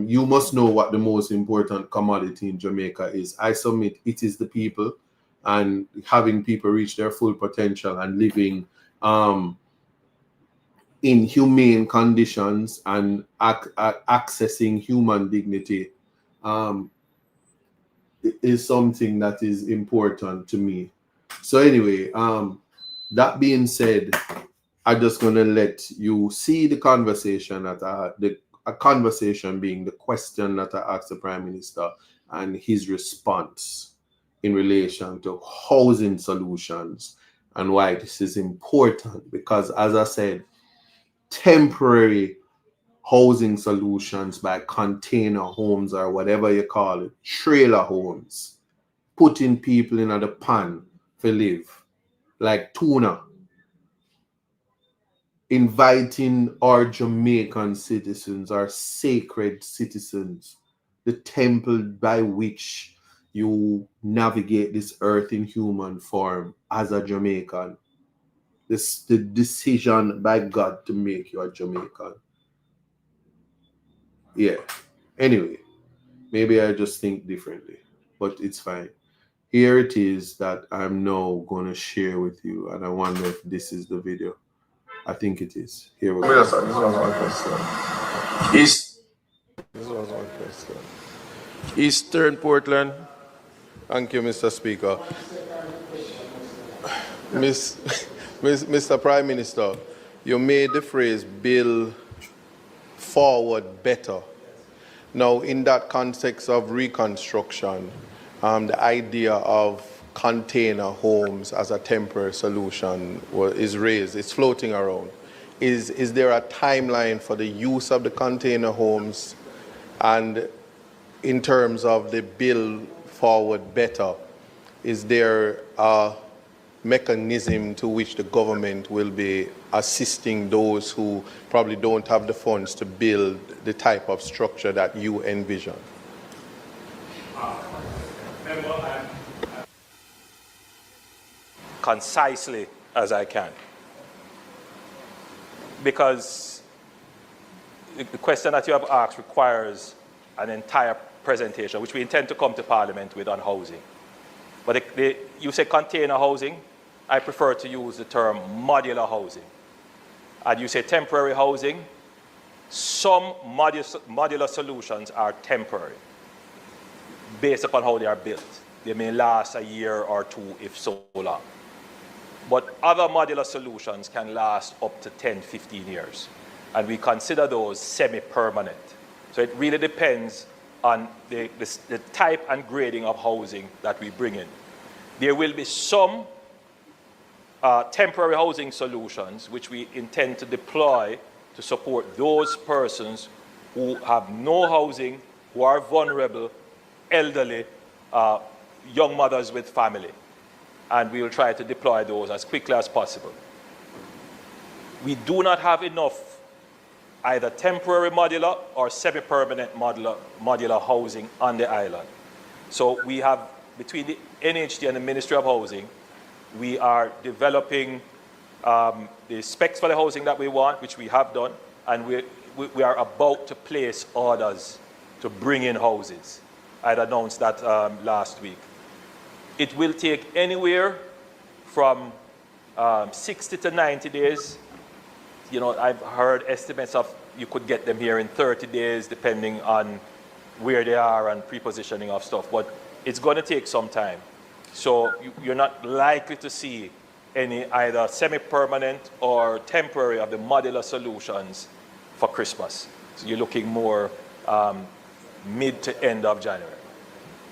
you must know what the most important commodity in Jamaica is. I submit it is the people, and having people reach their full potential and living in humane conditions and accessing human dignity is something that is important to me. So anyway, that being said, I'm just gonna let you see the conversation that a conversation being the question that I asked the Prime Minister and his response in relation to housing solutions and why this is important. Because as I said, temporary housing solutions by container homes or whatever you call it, trailer homes, putting people in the pan for live, like tuna, inviting our Jamaican citizens, our sacred citizens, the temple by which you navigate this earth in human form as a Jamaican. This the decision by God to make you a Jamaican. Yeah. Anyway, maybe I just think differently, but it's fine. Here it is that I'm now going to share with you, and I wonder if this is the video. I think it is. Here we go. This is one question. East. This was one question. Eastern Portland. Thank you, Mr. Speaker. Miss, Mr. Prime Minister, you made the phrase "build forward better." Now, in that context of reconstruction, the idea of container homes as a temporary solution is raised, it's floating around. Is there a timeline for the use of the container homes? And in terms of the build forward better, is there a mechanism to which the government will be assisting those who probably don't have the funds to build the type of structure that you envision? Concisely as I can. Because the question that you have asked requires an entire presentation, which we intend to come to Parliament with on housing. But you say container housing, I prefer to use the term modular housing. And you say temporary housing, some modular solutions are temporary, based upon how they are built. They may last a year or two, if so long. But other modular solutions can last up to 10, 15 years. And we consider those semi-permanent. So it really depends on the type and grading of housing that we bring in. There will be some temporary housing solutions which we intend to deploy to support those persons who have no housing, who are vulnerable, elderly, young mothers with family. And we will try to deploy those as quickly as possible. We do not have enough either temporary modular or semi-permanent modular housing on the island. So we have, between the NHD and the Ministry of Housing, we are developing the specs for the housing that we want, which we have done, and we are about to place orders to bring in houses. I had announced that last week. It will take anywhere from 60 to 90 days. You know, I've heard estimates of you could get them here in 30 days, depending on where they are and prepositioning of stuff. But it's going to take some time. So you're not likely to see any either semi-permanent or temporary of the modular solutions for Christmas. So you're looking more mid to end of January.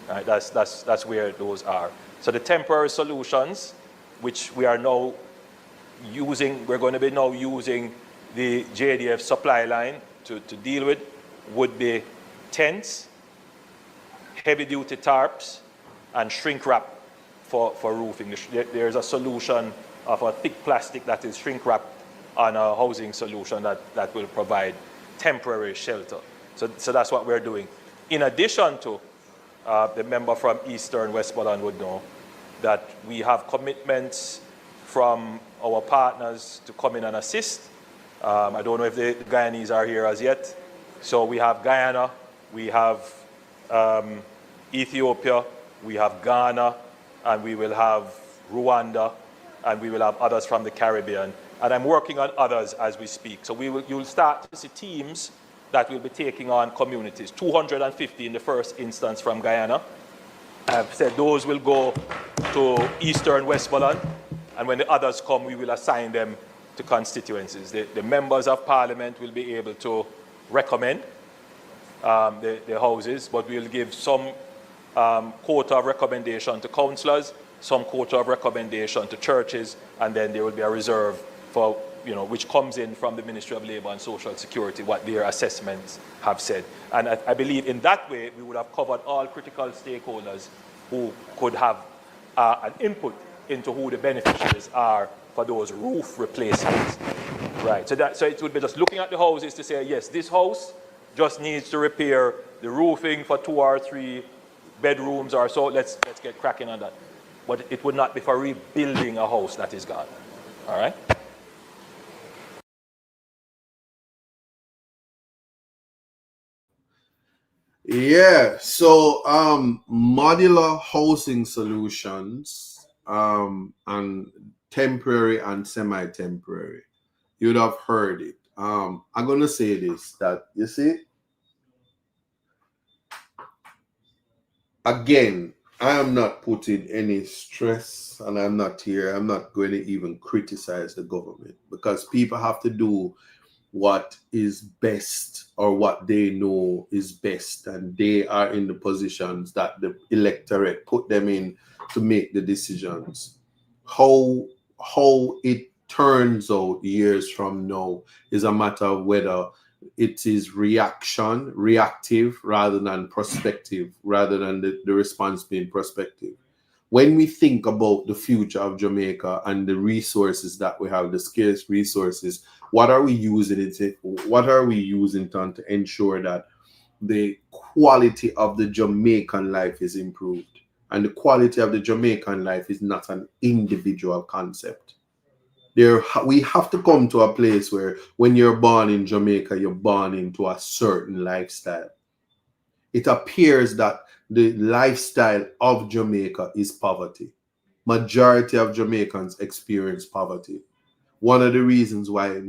Right? That's where those are. So the temporary solutions, which we are now using, we're going to be now using the JDF supply line to deal with, would be tents, heavy-duty tarps, and shrink wrap for roofing. There's a solution of a thick plastic that is shrink wrapped on a housing solution that will provide temporary shelter. So that's what we're doing. In addition to, the member from Eastern Westmoreland would know that we have commitments from our partners to come in and assist. I don't know if the Guyanese are here as yet. So we have Guyana, we have Ethiopia, we have Ghana, and we will have Rwanda, and we will have others from the Caribbean. And I'm working on others as we speak. So you'll start to see teams that will be taking on communities, 250 in the first instance from Guyana. I've said those will go to Eastern Westmoreland, and when the others come, we will assign them to constituencies. The members of parliament will be able to recommend the houses, but we'll give some quota of recommendation to councillors, some quota of recommendation to churches, and then there will be a reserve for, which comes in from the Ministry of Labour and Social Security, what their assessments have said. And I believe in that way, we would have covered all critical stakeholders who could have an input into who the beneficiaries are for those roof replacements. Right, so it would be just looking at the houses to say, yes, this house just needs to repair the roofing for 2 or 3 bedrooms or so, let's get cracking on that. But it would not be for rebuilding a house that is gone, all right? Yeah, so modular housing solutions and temporary and semi-temporary, you'd have heard it. I'm gonna say this, that you see, again, I am not putting any stress, and I'm not going to even criticize the government, because people have to do what is best, or what they know is best, and they are in the positions that the electorate put them in to make the decisions. How it turns out years from now is a matter of whether it is reactive rather than prospective, rather than the response being prospective. When we think about the future of Jamaica and the resources that we have, the scarce resources, what are we using it? What are we using to ensure that the quality of the Jamaican life is improved? And the quality of the Jamaican life is not an individual concept. We have to come to a place where when you're born in Jamaica, you're born into a certain lifestyle. It appears that the lifestyle of Jamaica is poverty. Majority of Jamaicans experience poverty. One of the reasons why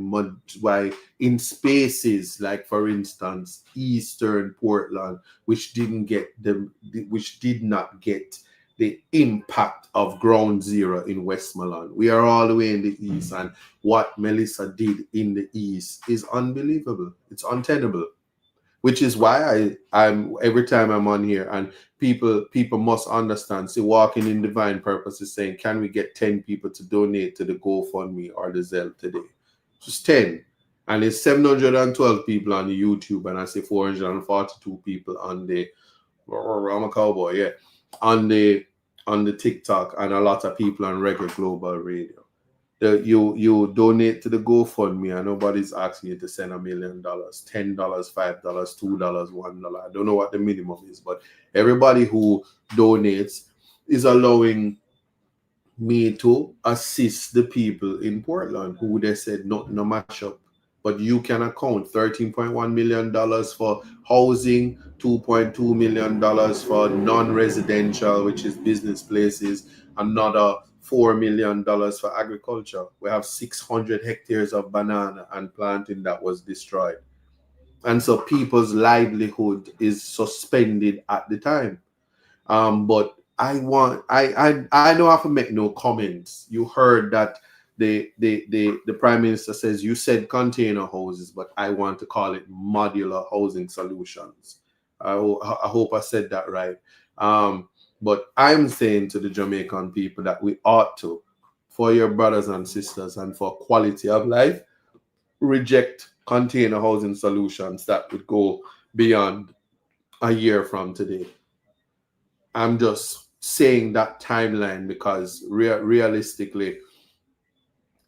in spaces like, for instance, Eastern Portland, which did not get the impact of Ground Zero in Westmoreland. We are all the way in the East, and what Melissa did in the East is unbelievable. It's untenable. Which is why I'm every time I'm on here, and people must understand. See, walking in divine purpose is saying, can we get 10 people to donate to the GoFundMe or the Zelle today? Just 10. And there's 712 people on the YouTube, and I say 442 people on the I'm a cowboy, yeah. On the TikTok, and a lot of people on Reggae Global Radio. You donate to the GoFundMe, and nobody's asking you to send $1 million, $10, $5, $2, $1. I don't know what the minimum is, but everybody who donates is allowing me to assist the people in Portland who they said no match up. But you can account $13.1 million for housing, $2.2 million for non-residential, which is business places, another $4 million for agriculture. We have 600 hectares of banana and planting that was destroyed. And so people's livelihood is suspended at the time. But I don't have to make no comments. You heard that the Prime Minister says, you said container houses, but I want to call it modular housing solutions. I hope I said that right. But I'm saying to the Jamaican people that we ought to, for your brothers and sisters and for quality of life, reject container housing solutions that would go beyond a year from today. I'm just saying that timeline because realistically,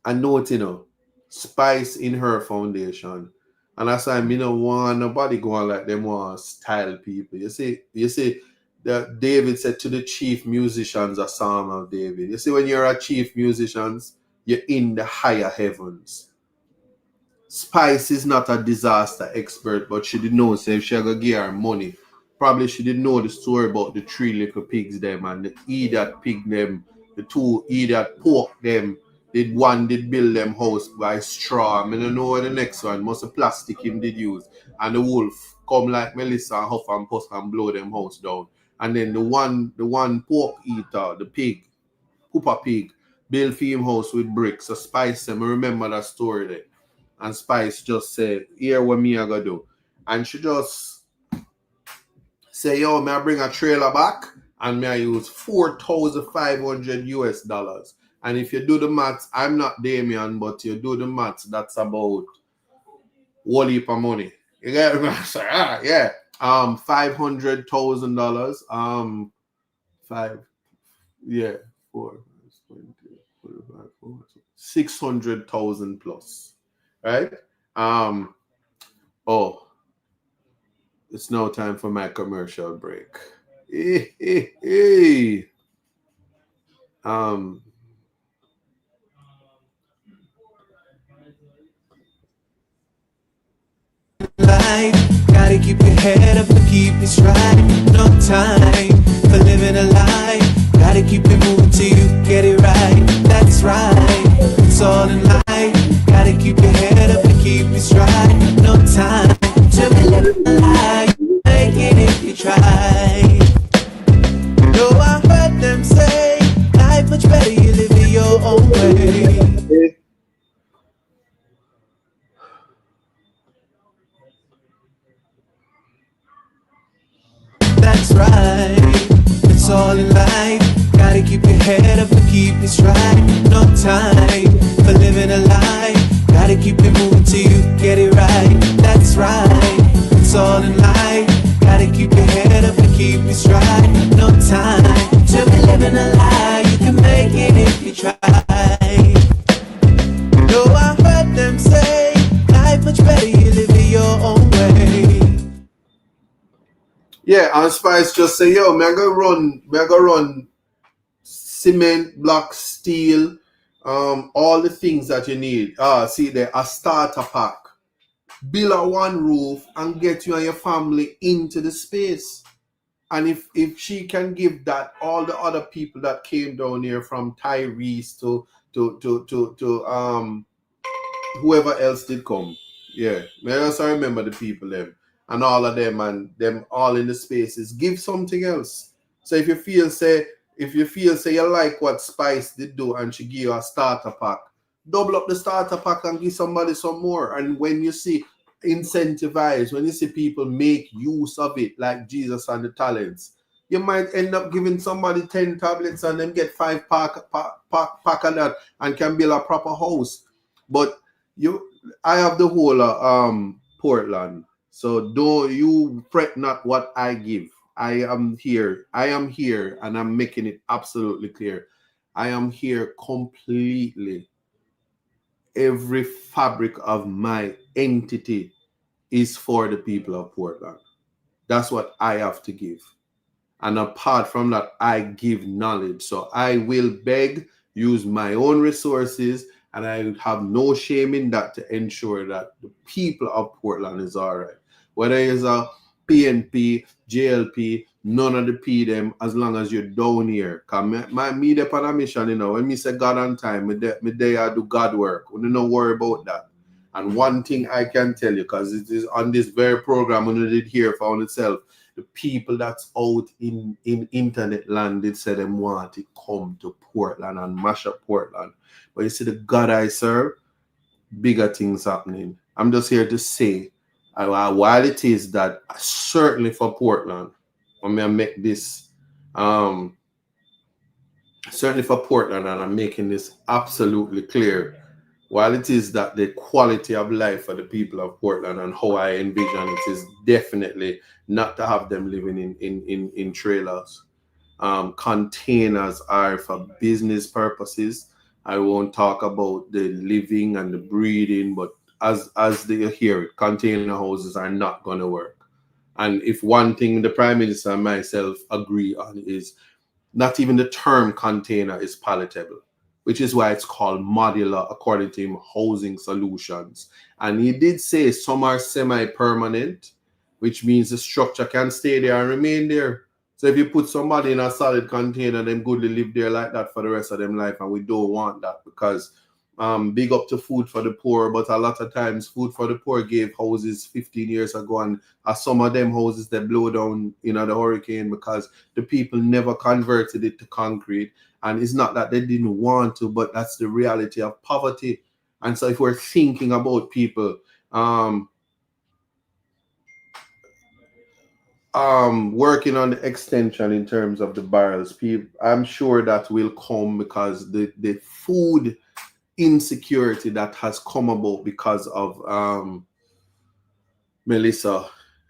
I know Spice in her foundation, and that's why I don't want nobody going like them want style people. You see, that David said to the chief musicians, a psalm of David. You see, when you're a chief musician, you're in the higher heavens. Spice is not a disaster expert, but she didn't know, say, if she gonna give her money, probably she didn't know the story about the 3 little pigs them and the idiot pig them, the 2 idiot pork them. One did build them house by straw. I don't know what the next one must have plastic him did use. And the wolf come like Melissa and huff and puff and blow them house down. And then the one pork eater, the pig, Poopa pig, build for him house with bricks. So Spice them, remember that story there. And Spice just said, here what me I gonna do. And she just say, yo, may I bring a trailer back? And may I use $4,500 US. And if you do the maths, I'm not Damien, but you do the maths, that's about whole heap of money. You get me? Yeah. $500,000. 600,000 plus. Right? It's now time for my commercial break. Gotta keep your head up and keep it straight. No time for living a lie. Gotta keep it moving till you get it right. That's right, it's all in life. Gotta keep your head up and keep it stride. No time to be living a lie. Make it if you try. No, I heard them say life much better you live it your own way. That's right, it's all in life. Gotta keep your head up and keep it stride. No time for living a lie. Gotta keep it moving till you get it right. That's right, it's all in life. Gotta keep your head up and keep it stride. No time to be living a lie. You can make it if you try. No, I heard them say life much better you live it your own way. Yeah, and Spice just say, yo, me I go run cement, block, steel, all the things that you need. See there, a starter pack. Build a one roof and get you and your family into the space. And if she can give that, all the other people that came down here from Tyrese to whoever else did come. Yeah. I also remember the people them and all of them and them all in the spaces. Give something else. So if you feel say you like what Spice did do and she give you a starter pack, double up the starter pack and give somebody some more. And when you see incentivize, when you see people make use of it, like Jesus and the talents, you might end up giving somebody 10 tablets and then get 5 pack of that and can build a proper house. But I have the whole Portland, so don't you fret not what I give. I am here, and I'm making it absolutely clear. I am here completely. Every fabric of my entity is for the people of Portland. That's what I have to give. And apart from that, I give knowledge. So I will beg, use my own resources, and I have no shame in that to ensure that the people of Portland is all right. Whether it's a PNP, JLP, none of the P them, as long as you're down here. Because me there on a mission, you know, when me say God on time, me there I do God work. We don't worry about that. And one thing I can tell you, because it is on this very program, when you did hear for itself, the people that's out in internet land did say them want to come to Portland and mash up Portland. But you see the God I serve, bigger things happening. I'm just here to say, while it is that certainly for Portland, when I make this, certainly for Portland, and I'm making this absolutely clear, while it is that the quality of life for the people of Portland and how I envision it is definitely not to have them living in trailers. Containers are for business purposes. I won't talk about the living and the breeding, but as they hear it, container houses are not going to work. And if one thing the Prime Minister and myself agree on is not even the term container is palatable, which is why it's called modular, according to him, housing solutions. And he did say some are semi-permanent, which means the structure can stay there and remain there. So if you put somebody in a solid container, then goodly live there like that for the rest of them life, and we don't want that because big up to Food for the Poor, but a lot of times Food for the Poor gave houses 15 years ago, and some of them houses that blow down the hurricane because the people never converted it to concrete. And it's not that they didn't want to, but that's the reality of poverty. And so if we're thinking about people working on the extension in terms of the barrels, I'm sure that will come because the food insecurity that has come about because of Melissa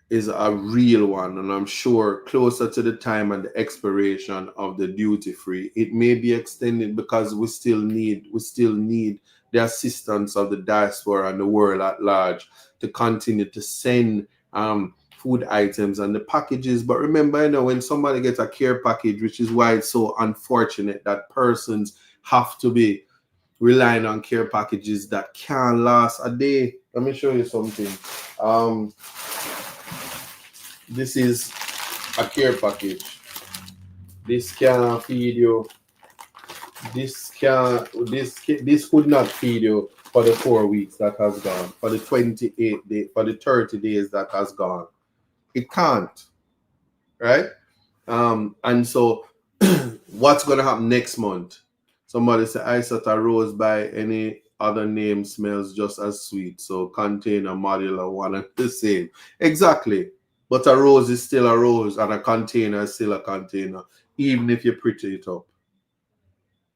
is a real one, and I'm sure closer to the time and the expiration of the duty free, it may be extended because we still need the assistance of the diaspora and the world at large to continue to send food items and the packages. But remember, when somebody gets a care package, which is why it's so unfortunate that persons have to be relying on care packages that can last a day. Let me show you something. This is a care package. This can feed you. This could not feed you for the 4 weeks that has gone, for the 28 days, for the 30 days that has gone. It can't, right? And so what's going to happen next month? Somebody say, I set a rose by any other name smells just as sweet. So container, modular, one and the same. Exactly. But a rose is still a rose and a container is still a container, even if you pretty it up.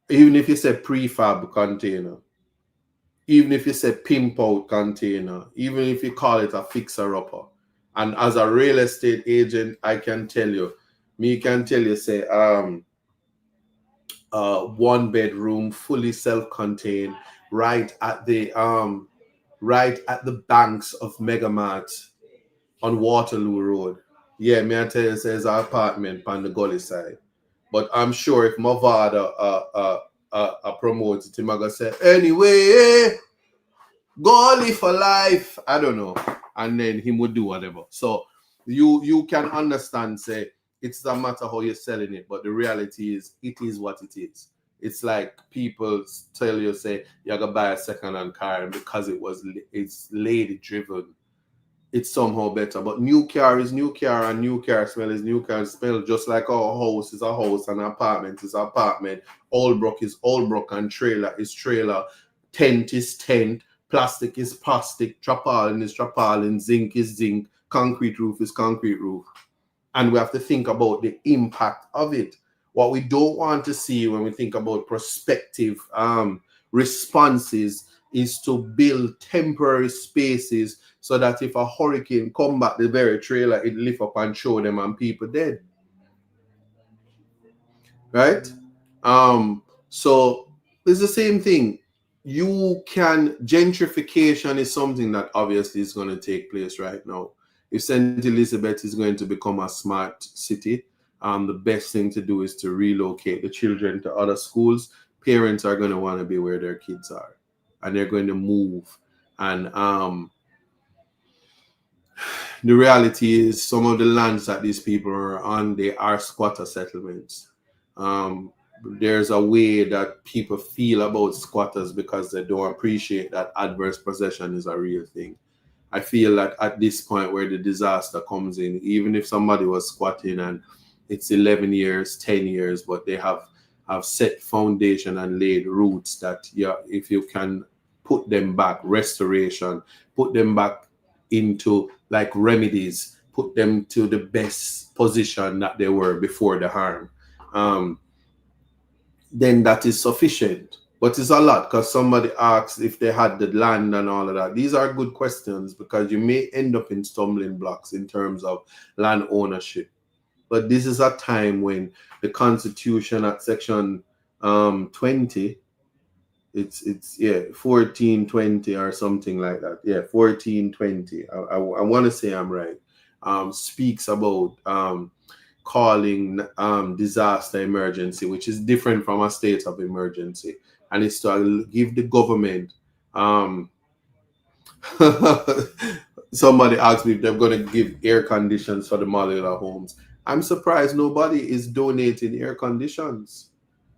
Even if you say prefab container, even if you say pimp out container, even if you call it a fixer-upper. And as a real estate agent, I can tell you, say, 1 bedroom, fully self-contained, right at the banks of Megamart on Waterloo Road. Yeah, me I tell you, says an apartment on the gully side. But I'm sure if Mavada promotes it, I'm gonna say, anyway, go live for life. I don't know. And then he would do whatever. So you can understand, say, it's no matter how you're selling it, but the reality is it is what it is. It's like people tell you, say, you're gonna buy a second-hand car, and because it's lady driven, it's somehow better. But new car is new car, and new car smell is new car smell, just like our house is a house and apartment is apartment. Old brook is old brook, and trailer is trailer. Tent is tent. Plastic is plastic. Tarpaulin is tarpaulin. Zinc is zinc. Concrete roof is concrete roof. And we have to think about the impact of it. What we don't want to see when we think about prospective responses is to build temporary spaces so that if a hurricane come back the very trailer, it lift up and show them and people dead. Right? So it's the same thing. Gentrification is something that obviously is going to take place right now. If St. Elizabeth is going to become a smart city, the best thing to do is to relocate the children to other schools. Parents are going to want to be where their kids are, and they're going to move. And the reality is some of the lands that these people are on, they are squatter settlements. There's a way that people feel about squatters because they don't appreciate that adverse possession is a real thing. I feel that at this point where the disaster comes in, even if somebody was squatting and it's 11 years, 10 years, but they have set foundation and laid roots that, yeah, if you can put them back, restoration, put them back into like remedies, put them to the best position that they were before the harm, then that is sufficient. But it's a lot because somebody asks if they had the land and all of that. These are good questions because you may end up in stumbling blocks in terms of land ownership. But this is a time when the Constitution at section 20, it's 1420 or something like that. Yeah, 1420. I want to say I'm right. Speaks about calling disaster emergency, which is different from a state of emergency, and it's to give the government. Somebody asked me if they're going to give air conditions for the modular homes. I'm surprised nobody is donating air conditions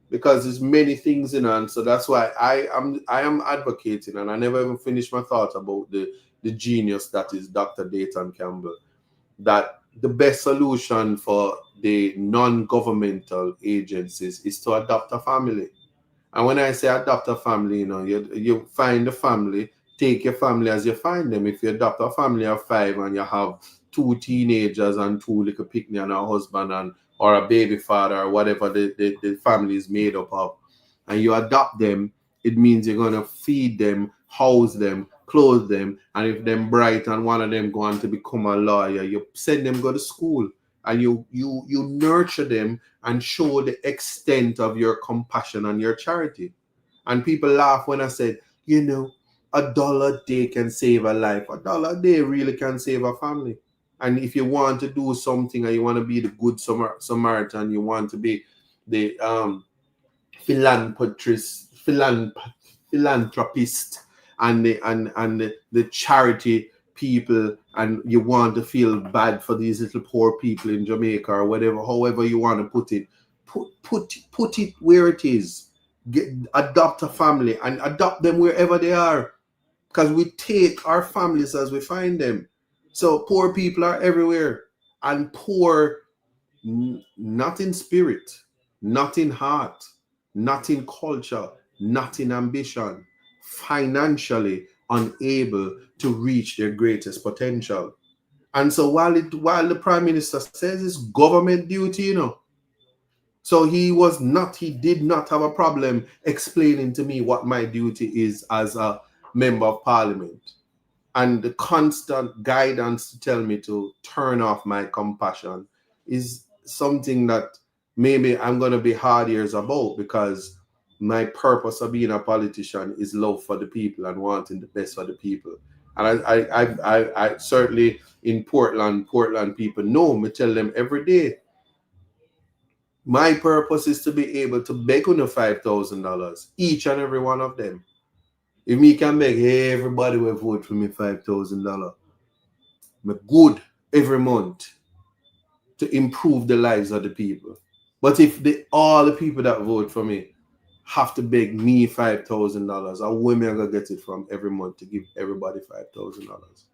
because there's many things in, and so that's why I am advocating, and I never even finished my thought about the genius that is Dr. Dayton Campbell, that the best solution for the non-governmental agencies is to adopt a family. And when I say adopt a family, you find a family, take your family as you find them. If you adopt a family of 5 and you have 2 teenagers and 2 little picnic and a husband or a baby father or whatever the family is made up of, and you adopt them, it means you're going to feed them, house them, clothe them, and if them bright and one of them go on to become a lawyer, you send them go to school, and you nurture them and show the extent of your compassion and your charity. And people laugh when I said, $1 a day can save a life. $1 a day really can save a family. And if you want to do something and you want to be the good Samaritan, you want to be the philanthropist and the charity people, and you want to feel bad for these little poor people in Jamaica or whatever, however you want to put it, put it where it is. adopt a family and adopt them wherever they are, because we take our families as we find them. So poor people are everywhere, and poor, not in spirit, not in heart, not in culture, not in ambition, financially unable to reach their greatest potential. And so while the prime minister says it's government duty, so he did not have a problem explaining to me what my duty is as a member of parliament, and the constant guidance to tell me to turn off my compassion is something that maybe I'm going to be hard years about, because my purpose of being a politician is love for the people and wanting the best for the people. And I certainly in Portland people know me, tell them every day, my purpose is to be able to beg on the $5,000, each and every one of them. If me can make everybody will vote for me $5,000, me good every month to improve the lives of the people. But if all the people that vote for me have to beg me $5,000, where am I gonna get it from every month to give everybody $5,000?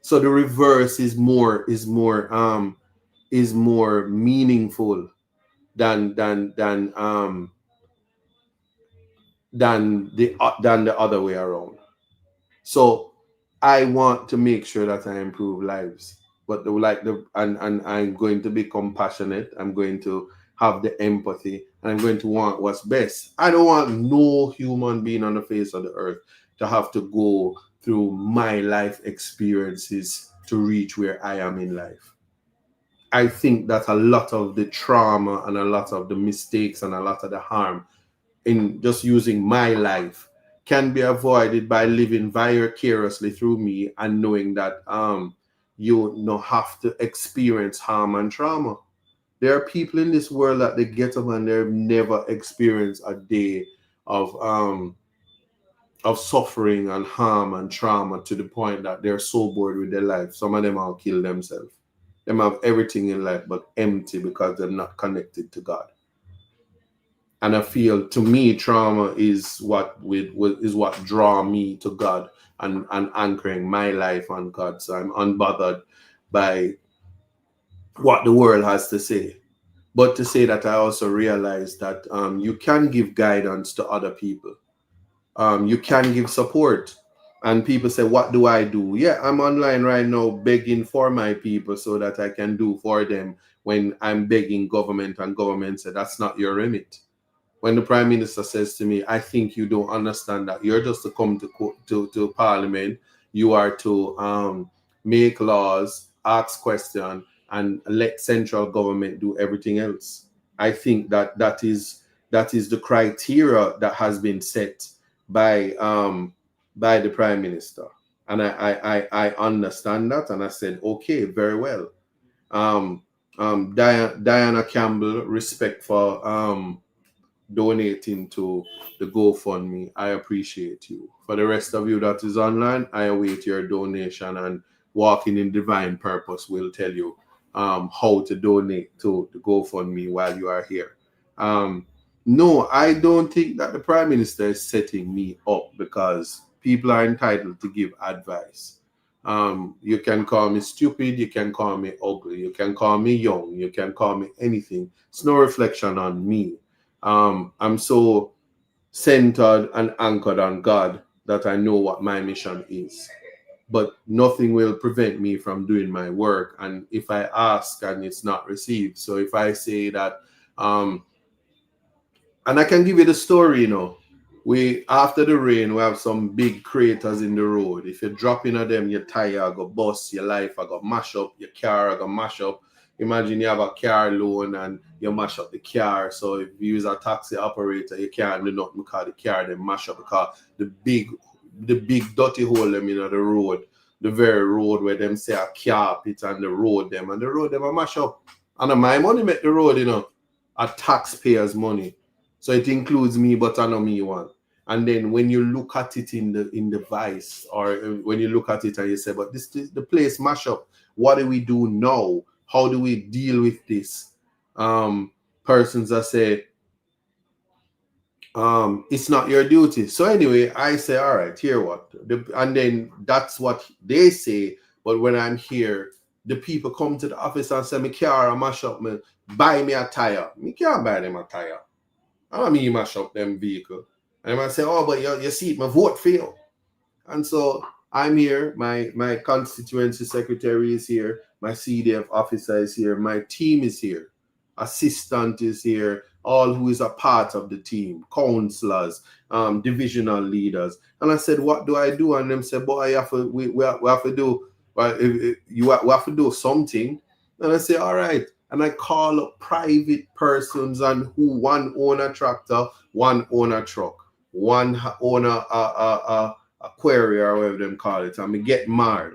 So the reverse is more meaningful than the other way around. So I want to make sure that I improve lives, but and I'm going to be compassionate. I'm going to have the empathy, and I'm going to want what's best. I don't want no human being on the face of the earth to have to go through my life experiences to reach where I am in life. I think that a lot of the trauma and a lot of the mistakes and a lot of the harm in just using my life can be avoided by living vicariously through me and knowing that you don't have to experience harm and trauma. There are people in this world that they get up and they've never experienced a day of suffering and harm and trauma, to the point that they're so bored with their life. Some of them will kill themselves. Them have everything in life but empty because they're not connected to God. And I feel, to me, trauma is what draw me to God, and anchoring my life on God. So I'm unbothered by what the world has to say. But to say that, I also realize that you can give guidance to other people. You can give support. And people say, what do I do? Yeah, I'm online right now begging for my people so that I can do for them when I'm begging government, and government said, that's not your remit. When the prime minister says to me, I think you don't understand that you're just to come to parliament, you are to make laws, ask questions, and let central government do everything else. I think that is the criteria that has been set by the prime minister, and I understand that, and I said, okay, very well. Diana Campbell, respect for donating to the GoFundMe. I appreciate you. For the rest of you that is online, I await your donation, and Walking in Divine Purpose will tell you how to donate to the GoFundMe while you are here. No, I don't think that the Prime Minister is setting me up, because people are entitled to give advice. You can call me stupid, you can call me ugly, you can call me young, you can call me anything. It's no reflection on me. I'm so centered and anchored on God that I know what my mission is. But nothing will prevent me from doing my work. And if I ask and it's not received, so if I say that, and I can give you the story, we, after the rain, we have some big craters in the road. If you drop into them, your tire go bust, your life I go mash up, your car I go mash up. Imagine you have a car loan and you mash up the car. So if you use a taxi operator, you can't do nothing because the car then mash up, because the big dirty hole them in the road, the very road where them say a car pit, and the road them a mash up. And my money make the road, a taxpayer's money. So it includes me, but I know me one. And then when you look at it in the vice, or when you look at it and you say, but this the place mash up. What do we do now? How do we deal with this? Persons that say, it's not your duty. So anyway, I say, all right, here what? And then that's what they say. But when I'm here, the people come to the office and say, me car mash up, me buy me a tire. Me can't buy them a tire. I don't mean mash up them vehicle. And I say, oh, but you see, my vote fail. And so I'm here, my constituency secretary is here, my CDF officer is here, my team is here, assistant is here, all who is a part of the team, counselors, divisional leaders. And I said, what do I do? And them said, boy, we have to do, well, we have to do something. And I say, all right. And I call up private persons and who one own a tractor, one own a truck, one own a quarry or whatever them call it. And me get marl,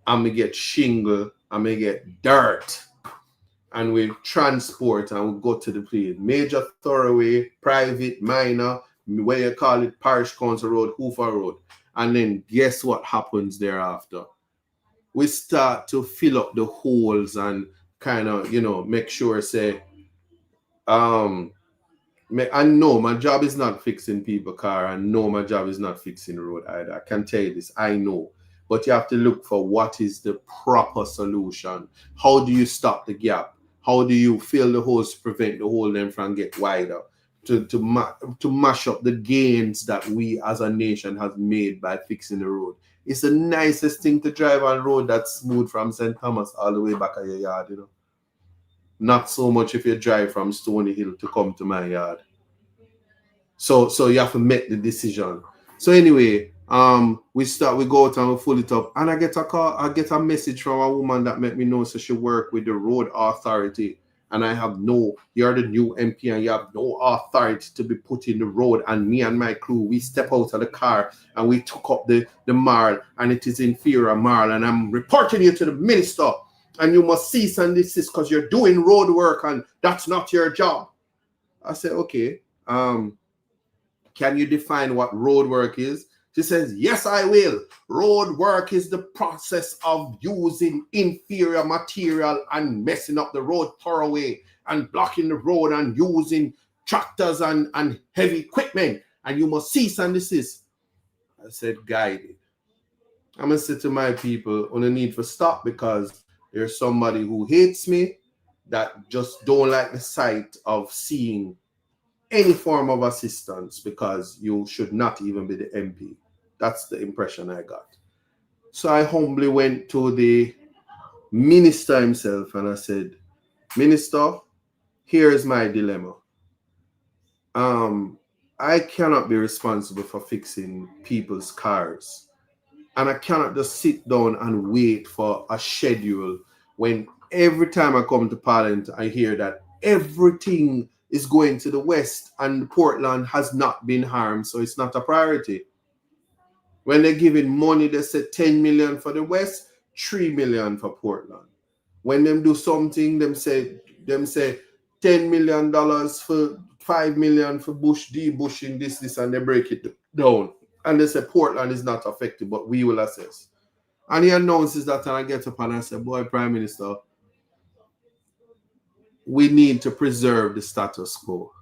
and me get shingle, and me get dirt. And we transport and we go to the place. Major thoroughway, private, minor, where you call it Parish Council Road, Hoover Road. And then guess what happens thereafter? We start to fill up the holes and kind of, make sure, say, I know my job is not fixing people car. I know my job is not fixing road either. I can tell you this. I know. But you have to look for what is the proper solution. How do you stop the gap? How do you fill the holes to prevent the hole then from get wider? To mash up the gains that we as a nation have made by fixing the road. It's the nicest thing to drive on road that's smooth from St. Thomas all the way back at your yard, Not so much if you drive from Stony Hill to come to my yard. So you have to make the decision. So anyway, we go out and we pull it up. And I get a message from a woman that let me know so she work with the road authority. And you're the new MP and you have no authority to be put in the road. And me and my crew, we step out of the car and we took up the marl, and it is inferior marl. And I'm reporting you to the minister. And you must cease and desist because you're doing road work and that's not your job. I said, okay, can you define what road work is? She says, yes, I will. Road work is the process of using inferior material and messing up the road thoroughly and blocking the road and using tractors and heavy equipment. And you must cease and desist. I said, guided. I'm going to say to my people, on the need for stop because there's somebody who hates me that just don't like the sight of seeing any form of assistance because you should not even be the MP. That's the impression I got. So I humbly went to the minister himself and I said, Minister, here is my dilemma. I cannot be responsible for fixing people's cars. And I cannot just sit down and wait for a schedule when every time I come to Parliament, I hear that everything is going to the west and Portland has not been harmed, so it's not a priority. When they're giving money, they say 10 million for the west, 3 million for Portland. When them do something, them say $10 million for 5 million for bush, debushing, this, and they break it down. And they say Portland is not affected, but we will assess. And he announces that, and I get up and I say, boy, Prime Minister, we need to preserve the status quo.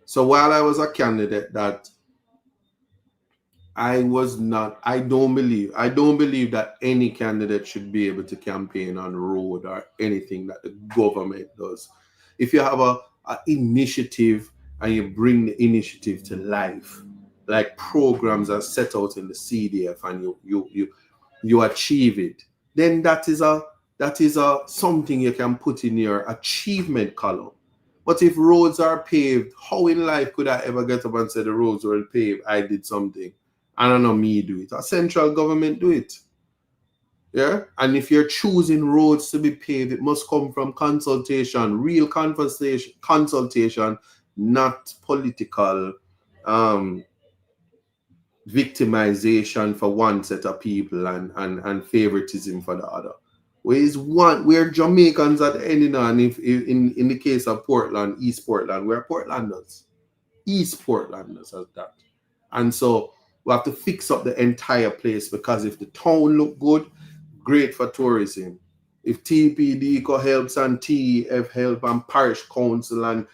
So while I was a candidate that I don't believe that any candidate should be able to campaign on road or anything that the government does. If you have a initiative and you bring the initiative to life, like programs are set out in the CDF and you achieve it, then that is a something you can put in your achievement column. But if roads are paved, how in life could I ever get up and say the roads were paved? I did something. I don't know me do it. A central government do it. Yeah? And if you're choosing roads to be paved, it must come from consultation, real consultation, not political victimization for one set of people and favoritism for the other. We're Jamaicans at the end, and if in the case of Portland, East Portland, we're Portlanders. East Portlanders as that. And so we have to fix up the entire place because if the town look good, great for tourism. if TPD helps and TEF help and parish council and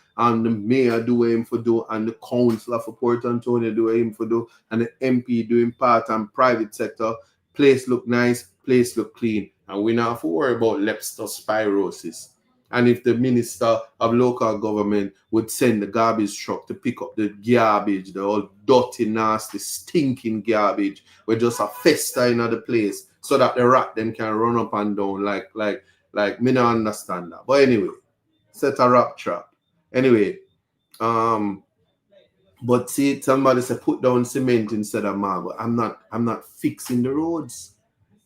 the mayor do what him for do and the councillor for Port Antonio do what him for do and the MP doing part and private sector, place look nice, place look clean. And we not have to worry about leptospirosis. And if the minister of local government would send the garbage truck to pick up the garbage, the old dirty, nasty, stinking garbage, with just a fester in the place, so that the rat them can run up and down like me not understand that. But anyway, set a rat trap. Anyway, but see, somebody said put down cement instead of marble. I'm not fixing the roads.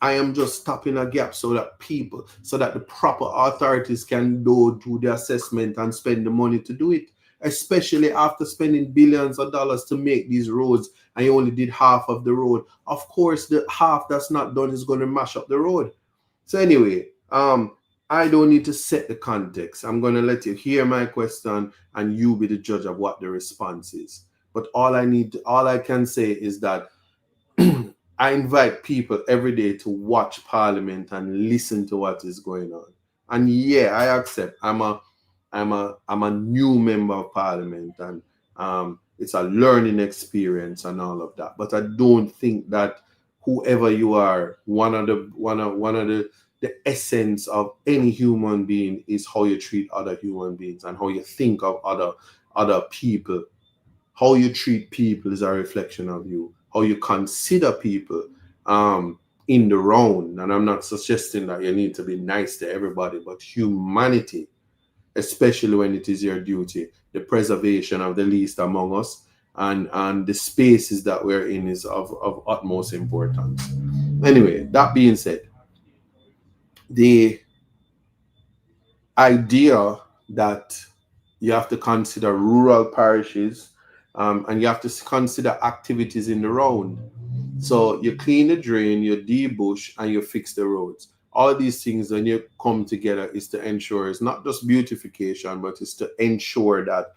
I am just stopping a gap so that the proper authorities can do the assessment and spend the money to do it. Especially after spending billions of dollars to make these roads, and you only did half of the road. Of course, the half that's not done is going to mash up the road. So anyway, I don't need to set the context. I'm going to let you hear my question and you be the judge of what the response is. But all I can say is that I invite people every day to watch Parliament and listen to what is going on. And yeah, I accept. I'm a new member of Parliament, and it's a learning experience and all of that. But I don't think that whoever you are, one of the essence of any human being is how you treat other human beings and how you think of other people. How you treat people is a reflection of you. How you consider people in the round. And I'm not suggesting that you need to be nice to everybody, but humanity, especially when it is your duty, the preservation of the least among us, and the spaces that we're in is of utmost importance. Anyway, that being said, the idea that you have to consider rural parishes and you have to consider activities in the round. So you clean the drain, you debush, and you fix the roads. All of these things, when you come together, is to ensure it's not just beautification, but it's to ensure that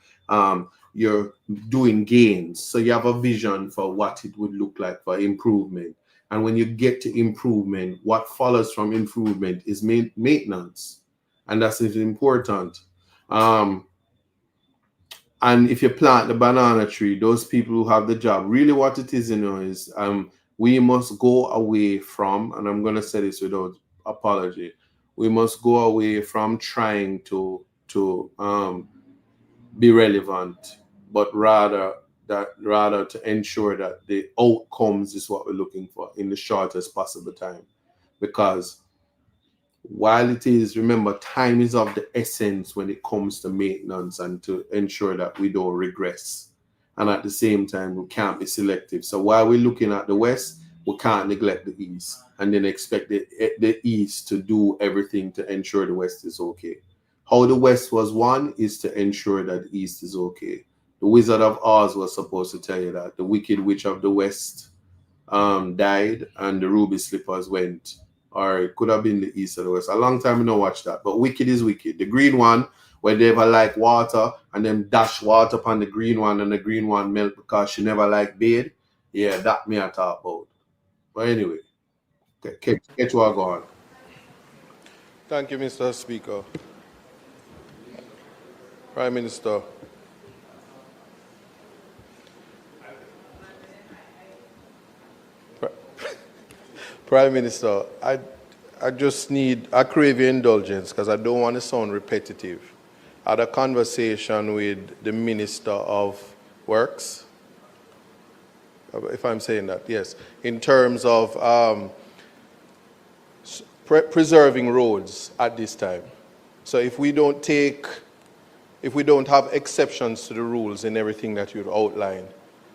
you're doing gains. So you have a vision for what it would look like for improvement. And when you get to improvement, what follows from improvement is maintenance. And that's important. And if you plant the banana tree, those people who have the job, really what it is, is we must go away from, and I'm going to say this without apology, we must go away from trying to be relevant, but rather to ensure that the outcomes is what we're looking for in the shortest possible time. Because while it is, remember, time is of the essence when it comes to maintenance and to ensure that we don't regress. And at the same time, we can't be selective. So while we're looking at the West, we can't neglect the East and then expect the East to do everything to ensure the West is okay. How the West was won is to ensure that the East is okay. The Wizard of Oz was supposed to tell you that. The Wicked Witch of the West died and the ruby slippers went, or it could have been the East or the West. A long time I don't watch that, but Wicked is Wicked. The green one, where they ever like water and then dash water upon the green one and the green one melt because she never liked bathe. Yeah, that me I talk about. But anyway, get what go on. Thank you, Mr. Speaker. Prime Minister. Prime Minister, I crave your indulgence because I don't want to sound repetitive. I had a conversation with the Minister of Works, if I'm saying that, yes, in terms of preserving roads at this time. So if we don't have exceptions to the rules in everything that you've outlined,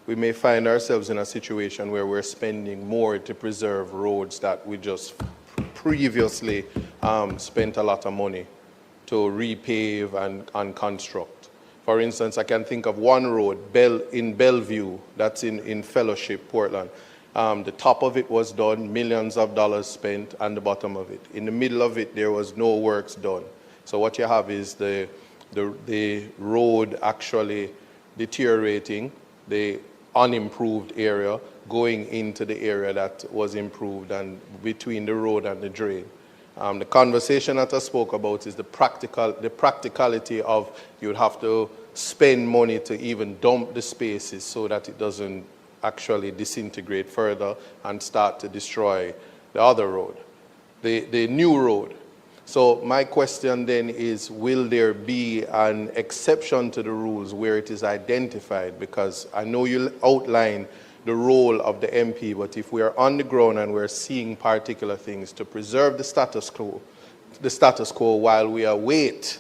we may find ourselves in a situation where we're spending more to preserve roads that we just previously spent a lot of money to repave and construct. For instance, I can think of one road, in Bellevue, that's in Fellowship, Portland. The top of it was done, millions of dollars spent, and the bottom of it. In the middle of it, there was no works done. So what you have is the road actually deteriorating, the unimproved area going into the area that was improved and between the road and the drain. The conversation that I spoke about is the practicality of you'd have to spend money to even dump the spaces so that it doesn't actually disintegrate further and start to destroy the other road, the new road. So my question then is, will there be an exception to the rules where it is identified? Because I know you outline the role of the MP, but if we are on the ground and we're seeing particular things to preserve the status quo while we await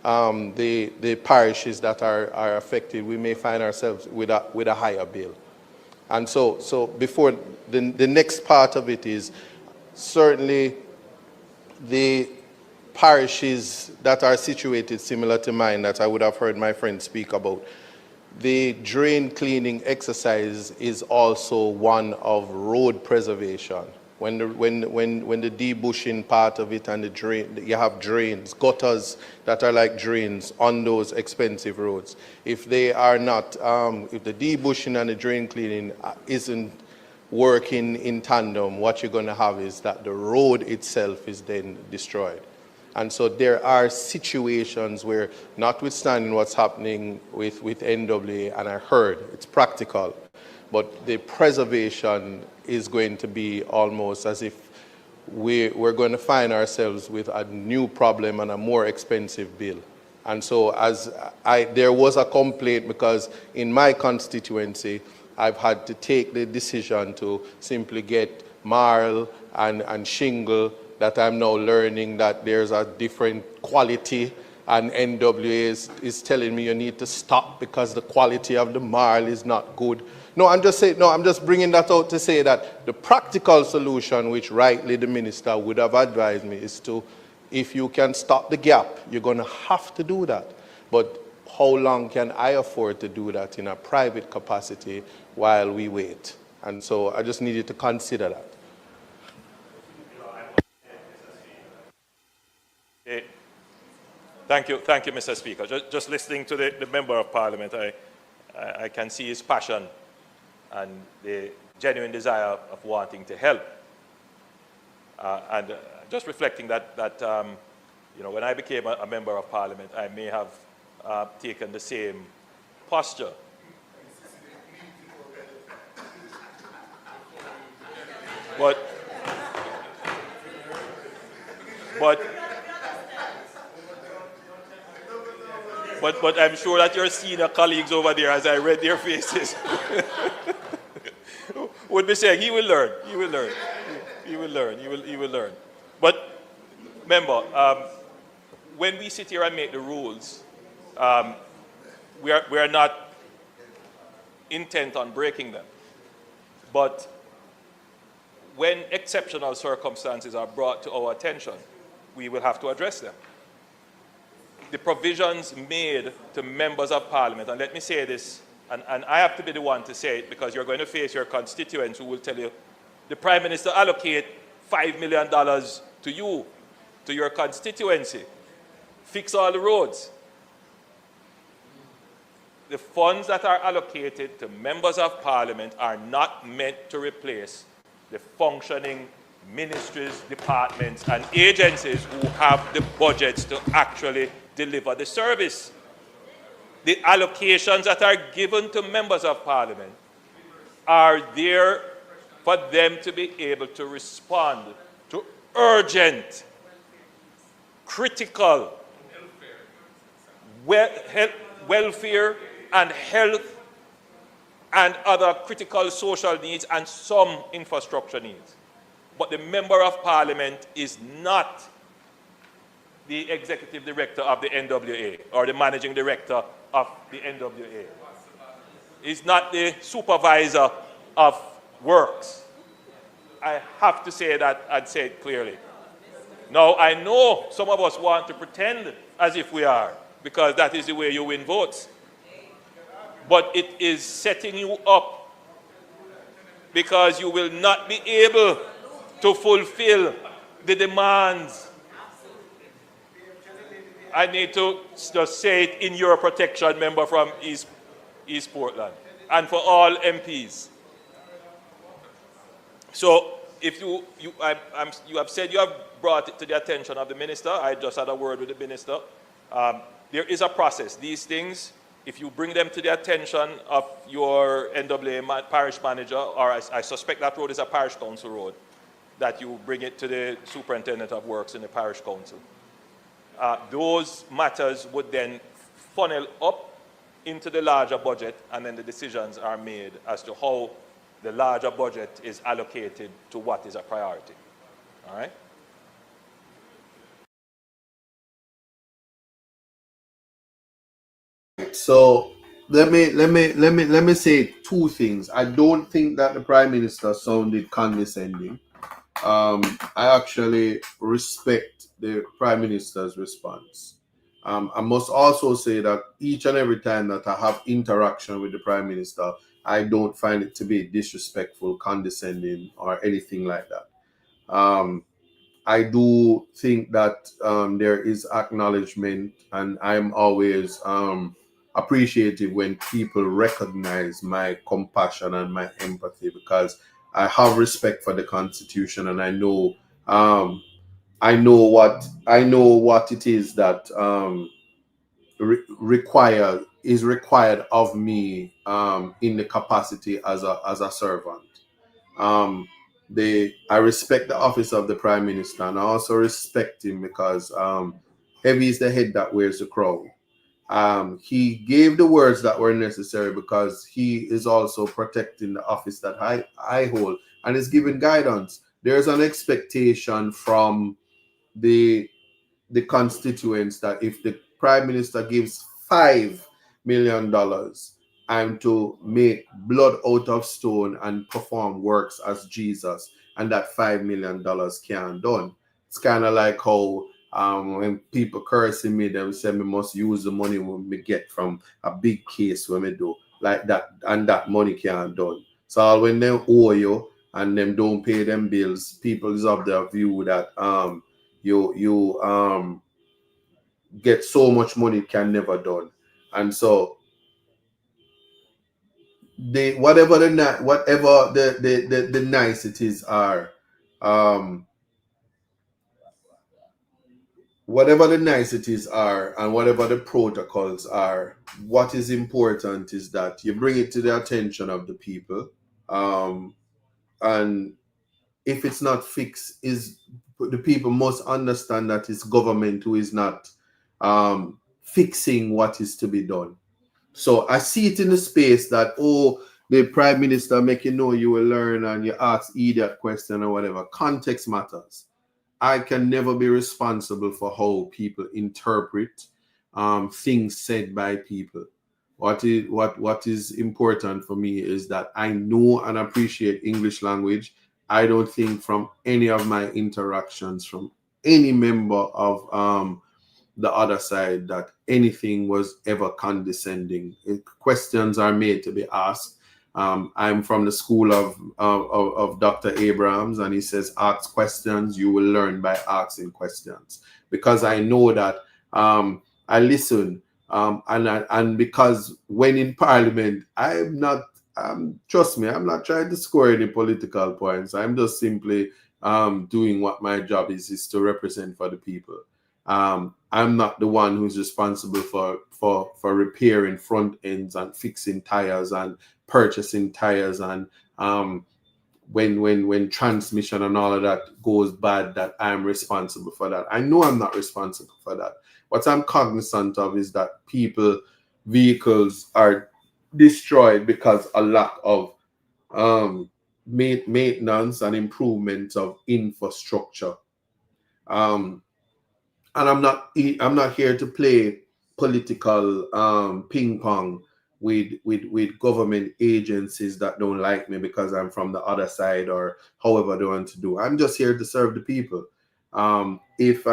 the parishes that are affected, we may find ourselves with a higher bill. And so before the next part of it is certainly the parishes that are situated similar to mine that I would have heard my friend speak about. The drain cleaning exercise is also one of road preservation. When the debushing part of it and the drain, you have drains, gutters that are like drains on those expensive roads. If they are not, if the debushing and the drain cleaning isn't working in tandem, what you're going to have is that the road itself is then destroyed. And so there are situations where, notwithstanding what's happening with NWA, and I heard it's practical, but the preservation is going to be almost as if we're going to find ourselves with a new problem and a more expensive bill. And so there was a complaint because in my constituency, I've had to take the decision to simply get marl and shingle, that I'm now learning that there's a different quality, and NWA is telling me you need to stop because the quality of the marl is not good. No, I'm just bringing that out to say that the practical solution, which rightly the minister would have advised me, is to, if you can stop the gap, you're going to have to do that. But how long can I afford to do that in a private capacity while we wait? And so I just needed to consider that. Thank you, Mr. Speaker. Just listening to the Member of Parliament, I can see his passion and the genuine desire of wanting to help. And just reflecting that when I became a Member of Parliament, I may have taken the same posture. But I'm sure that your senior colleagues over there, as I read their faces, would be saying, he will learn, he will learn, he will learn, he will learn. But remember, when we sit here and make the rules, we are not intent on breaking them. But when exceptional circumstances are brought to our attention, we will have to address them. The provisions made to members of Parliament, and let me say this, and I have to be the one to say it because you're going to face your constituents who will tell you, the Prime Minister allocate $5 million to you, to your constituency. Fix all the roads. The funds that are allocated to members of Parliament are not meant to replace the functioning ministries, departments, and agencies who have the budgets to actually deliver the service. The allocations that are given to members of Parliament are there for them to be able to respond to urgent, critical welfare and health and other critical social needs and some infrastructure needs. But the Member of Parliament is not the executive director of the NWA or the managing director of the NWA. He's not the supervisor of works. I have to say that and say it clearly. Now, I know some of us want to pretend as if we are, because that is the way you win votes. But it is setting you up because you will not be able to fulfill the demands. I need to just say it in your protection, member from East Portland, and for all MPs. So if you have said you have brought it to the attention of the minister. I just had a word with the minister. There is a process. These things, if you bring them to the attention of your NWA parish manager, or I suspect that road is a parish council road, that you bring it to the superintendent of works in the parish council. Those matters would then funnel up into the larger budget, and then the decisions are made as to how the larger budget is allocated to what is a priority. All right? So let me say two things. I don't think that the Prime Minister sounded condescending. I actually respect the Prime Minister's response. I must also say that each and every time that I have interaction with the Prime Minister, I don't find it to be disrespectful, condescending, or anything like that. I do think that there is acknowledgement, and I'm always appreciative when people recognize my compassion and my empathy, because I have respect for the Constitution, and I know what it is that is required of me in the capacity as a servant. Um, I respect the office of the Prime Minister, and I also respect him because heavy is the head that wears the crown. He gave the words that were necessary because he is also protecting the office that I hold, and is giving guidance. There's an expectation from the constituents that if the Prime Minister gives $5 million, I'm to make blood out of stone and perform works as Jesus, and that $5 million can't done. It's kind of like how when people cursing me, them say me must use the money when me get from a big case when me do like that, and that money can't done. So when they owe you and them don't pay them bills, people is of the view that you get so much money it can never done. And so whatever the niceties are, um whatever the niceties are and whatever the protocols are, what is important is that you bring it to the attention of the people. And if it's not fixed, is the people must understand that it's government who is not fixing what is to be done. So I see it in the space that, oh, the Prime Minister make you know you will learn and you ask idiot question or whatever. Context matters. I can never be responsible for how people interpret things said by people. What is important for me is that I know and appreciate English language. I don't think from any of my interactions from any member of the other side that anything was ever condescending. Questions are made to be asked. I'm from the school of Dr. Abrams, and he says, ask questions, you will learn by asking questions. Because I know that I listen, and because when in Parliament, trust me, I'm not trying to score any political points. I'm just simply doing what my job is to represent for the people. I'm not the one who's responsible for repairing front ends and fixing tires and purchasing tires, and when transmission and all of that goes bad, that I'm responsible for that. I know I'm not responsible for that. What I'm cognizant of is that vehicles are destroyed because a lack of maintenance and improvement of infrastructure. Um, and I'm not here to play political ping pong with government agencies that don't like me because I'm from the other side or however they want to do. I'm just here to serve the people. If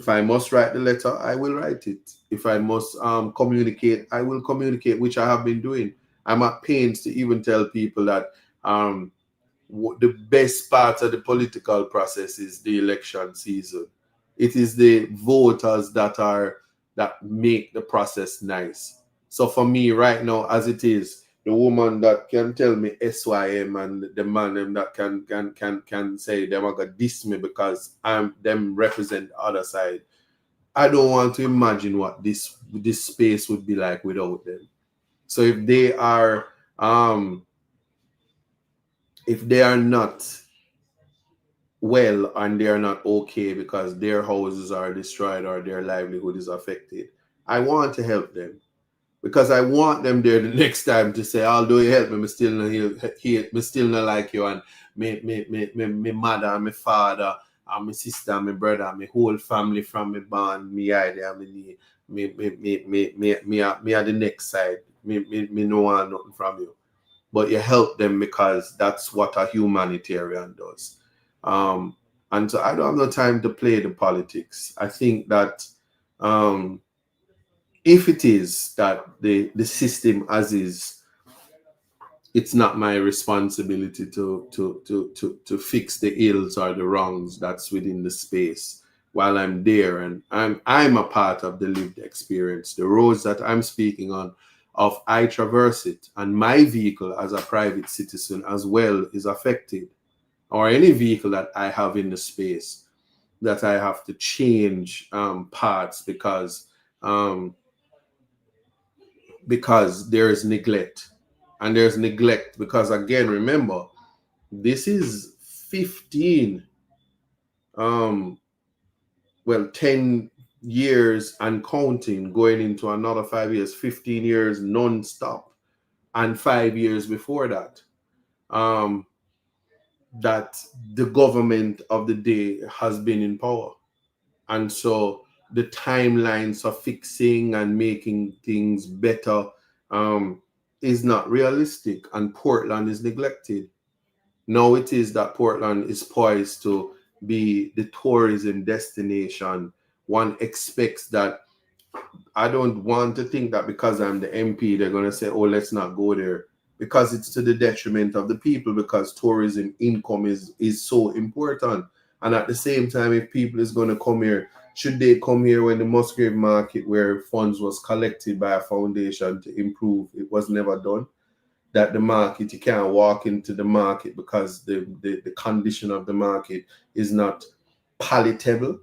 I must write the letter, I will write it. If I must communicate, I will communicate, which I have been doing. I'm at pains to even tell people that the best part of the political process is the election season. It is the voters that make the process nice. So for me right now, as it is, The woman that can tell me SYM and the man them that can say them are gonna diss me because I'm them represent the other side. I don't want to imagine what this space would be like without them. So if they are not well and they are not okay because their houses are destroyed or their livelihood is affected, I want to help them because I want them there the next time to say, although you help me, me still not me still not like you, and me mother and my father and my sister and my brother and my whole family from me born, me idea, me at the next side. Me no want nothing from you. But you help them because that's what a humanitarian does. And so I don't have no time to play the politics. I think that if it is that the system as is, it's not my responsibility to fix the ills or the wrongs that's within the space while I'm there, and I'm a part of the lived experience. The roads that I'm speaking on, of I traverse it, and my vehicle as a private citizen as well is affected, or any vehicle that I have in the space that I have to change parts because there is neglect. And there's neglect because, again, remember, this is 15 10 years and counting, going into another 5 years, 15 years non-stop, and 5 years before that, that the government of the day has been in power. And so the timelines of fixing and making things better is not realistic, and Portland is neglected. Now it is that Portland is poised to be the tourism destination. One expects that. I don't want to think that because I'm the MP, they're going to say, oh, let's not go there, because it's to the detriment of the people, because tourism income is so important. And at the same time, if people is going to come here, should they come here when the Musgrave Market, where funds was collected by a foundation to improve, it was never done? That the market, you can't walk into the market because the condition of the market is not palatable,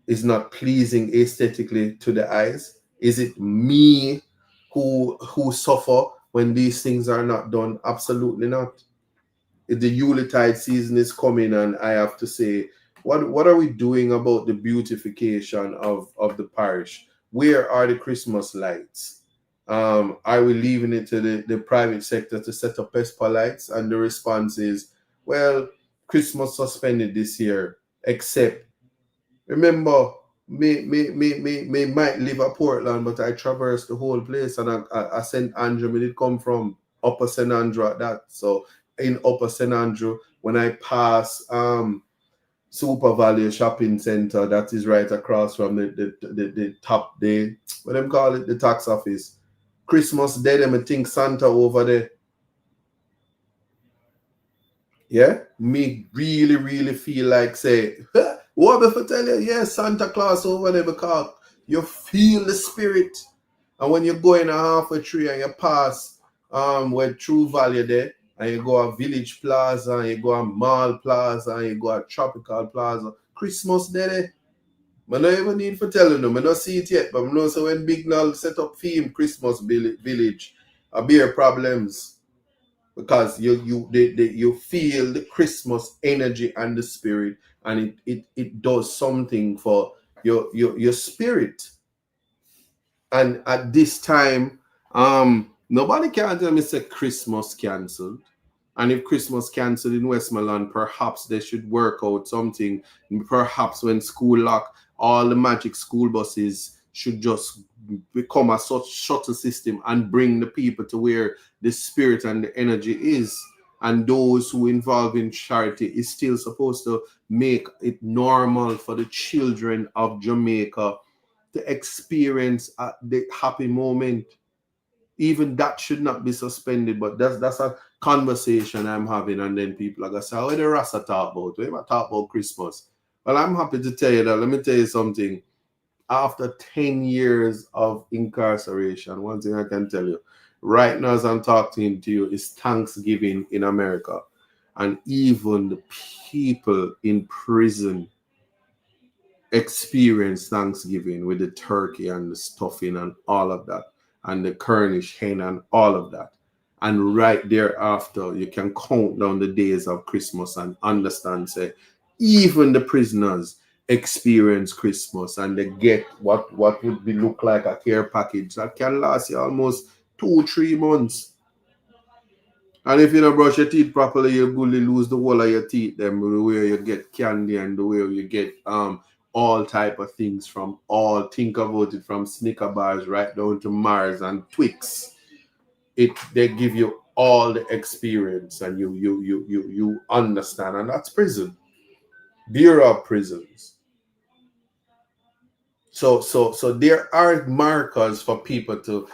is not pleasing aesthetically to the eyes. Is it me who suffer when these things are not done? Absolutely not. If the Yuletide season is coming and I have to say, what are we doing about the beautification of the parish? Where are the Christmas lights? Are we leaving it to the private sector to set up PESPA lights? And the response is, well, Christmas suspended this year, except, remember, me might live at Portland, but I traverse the whole place, and I St. Andrew, me did come from Upper St. Andrew at that. So in Upper St. Andrew, when I pass Super Valley Shopping Center, that is right across from the top, what them call it, the tax office. Christmas Day, them think Santa over there. Yeah, me really feel like say, what if I tell you, yeah, Santa Claus over there, because you feel the spirit. And when you go in a halfway tree and you pass where True Valley there, and you go a Village Plaza, and you go a Mall Plaza, and you go a Tropical Plaza, Christmas Day, I don't even need for telling them. I don't see it yet, but I know so when Big Nall set up theme Christmas Village, a beer problems, because you feel the Christmas energy and the spirit, and it does something for your spirit. And at this time, nobody can tell me say Christmas cancelled. And if Christmas cancelled in Westmoreland, perhaps they should work out something. Perhaps when school lock, all the magic school buses should just become a such shuttle system and bring the people to where the spirit and the energy is. And those who involve in charity is still supposed to make it normal for the children of Jamaica to experience the happy moment. Even that should not be suspended, but that's a conversation I'm having. And then people are going to say, what the Rasta talk about? We talk about Christmas. Well, I'm happy to tell you that. Let me tell you something. After 10 years of incarceration, one thing I can tell you, right now as I'm talking to you, is Thanksgiving in America. And even the people in prison experience Thanksgiving with the turkey and the stuffing and all of that, and the Cornish hen and all of that. And right thereafter, you can count down the days of Christmas and understand, say, even the prisoners experience Christmas and they get what would be look like a care package that can last you almost 2-3 months. And if you don't brush your teeth properly, you will lose the whole of your teeth. Them the way you get candy and the way you get all type of things from all, think about it, from Snicker bars right down to Mars and Twix. They give you all the experience and you understand, and that's prison. Bureau of Prisons. So there are markers for people to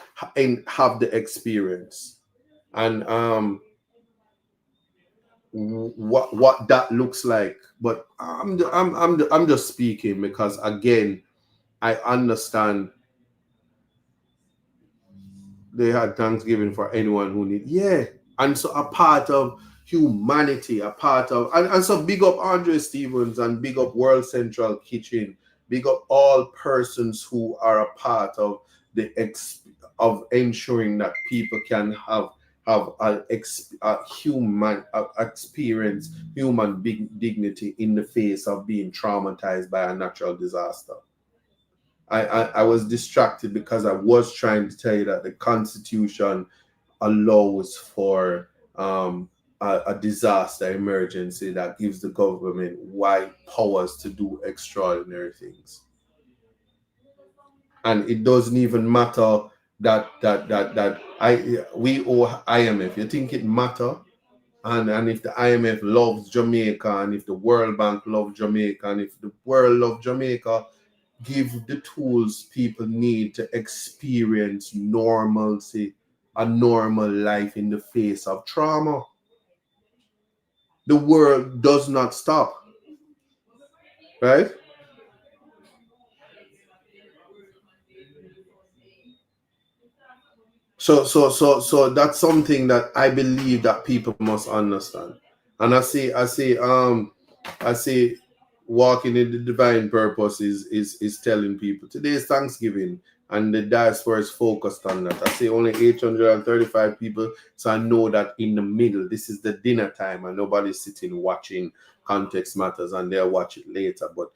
have the experience. And what that looks like, but I'm just speaking because again I understand they had Thanksgiving for anyone who need, yeah, and so a part of humanity, a part of, and so big up Andre Stevens and big up World Central Kitchen, big up all persons who are a part of the of ensuring that people can have a human experience, human dignity in the face of being traumatized by a natural disaster. I was distracted because I was trying to tell you that the Constitution allows for a disaster emergency that gives the government wide powers to do extraordinary things. And it doesn't even matter that we owe IMF. You think it matter? And if the IMF loves Jamaica, and if the World Bank loves Jamaica, and if the world loves Jamaica, give the tools people need to experience normalcy, a normal life in the face of trauma. The world does not stop, right? So that's something that I believe that people must understand. And I say walking in the divine purpose is telling people today is Thanksgiving and the diaspora is focused on that. I say only 835 people, so I know that in the middle this is the dinner time and nobody's sitting watching Context Matters and they'll watch it later. But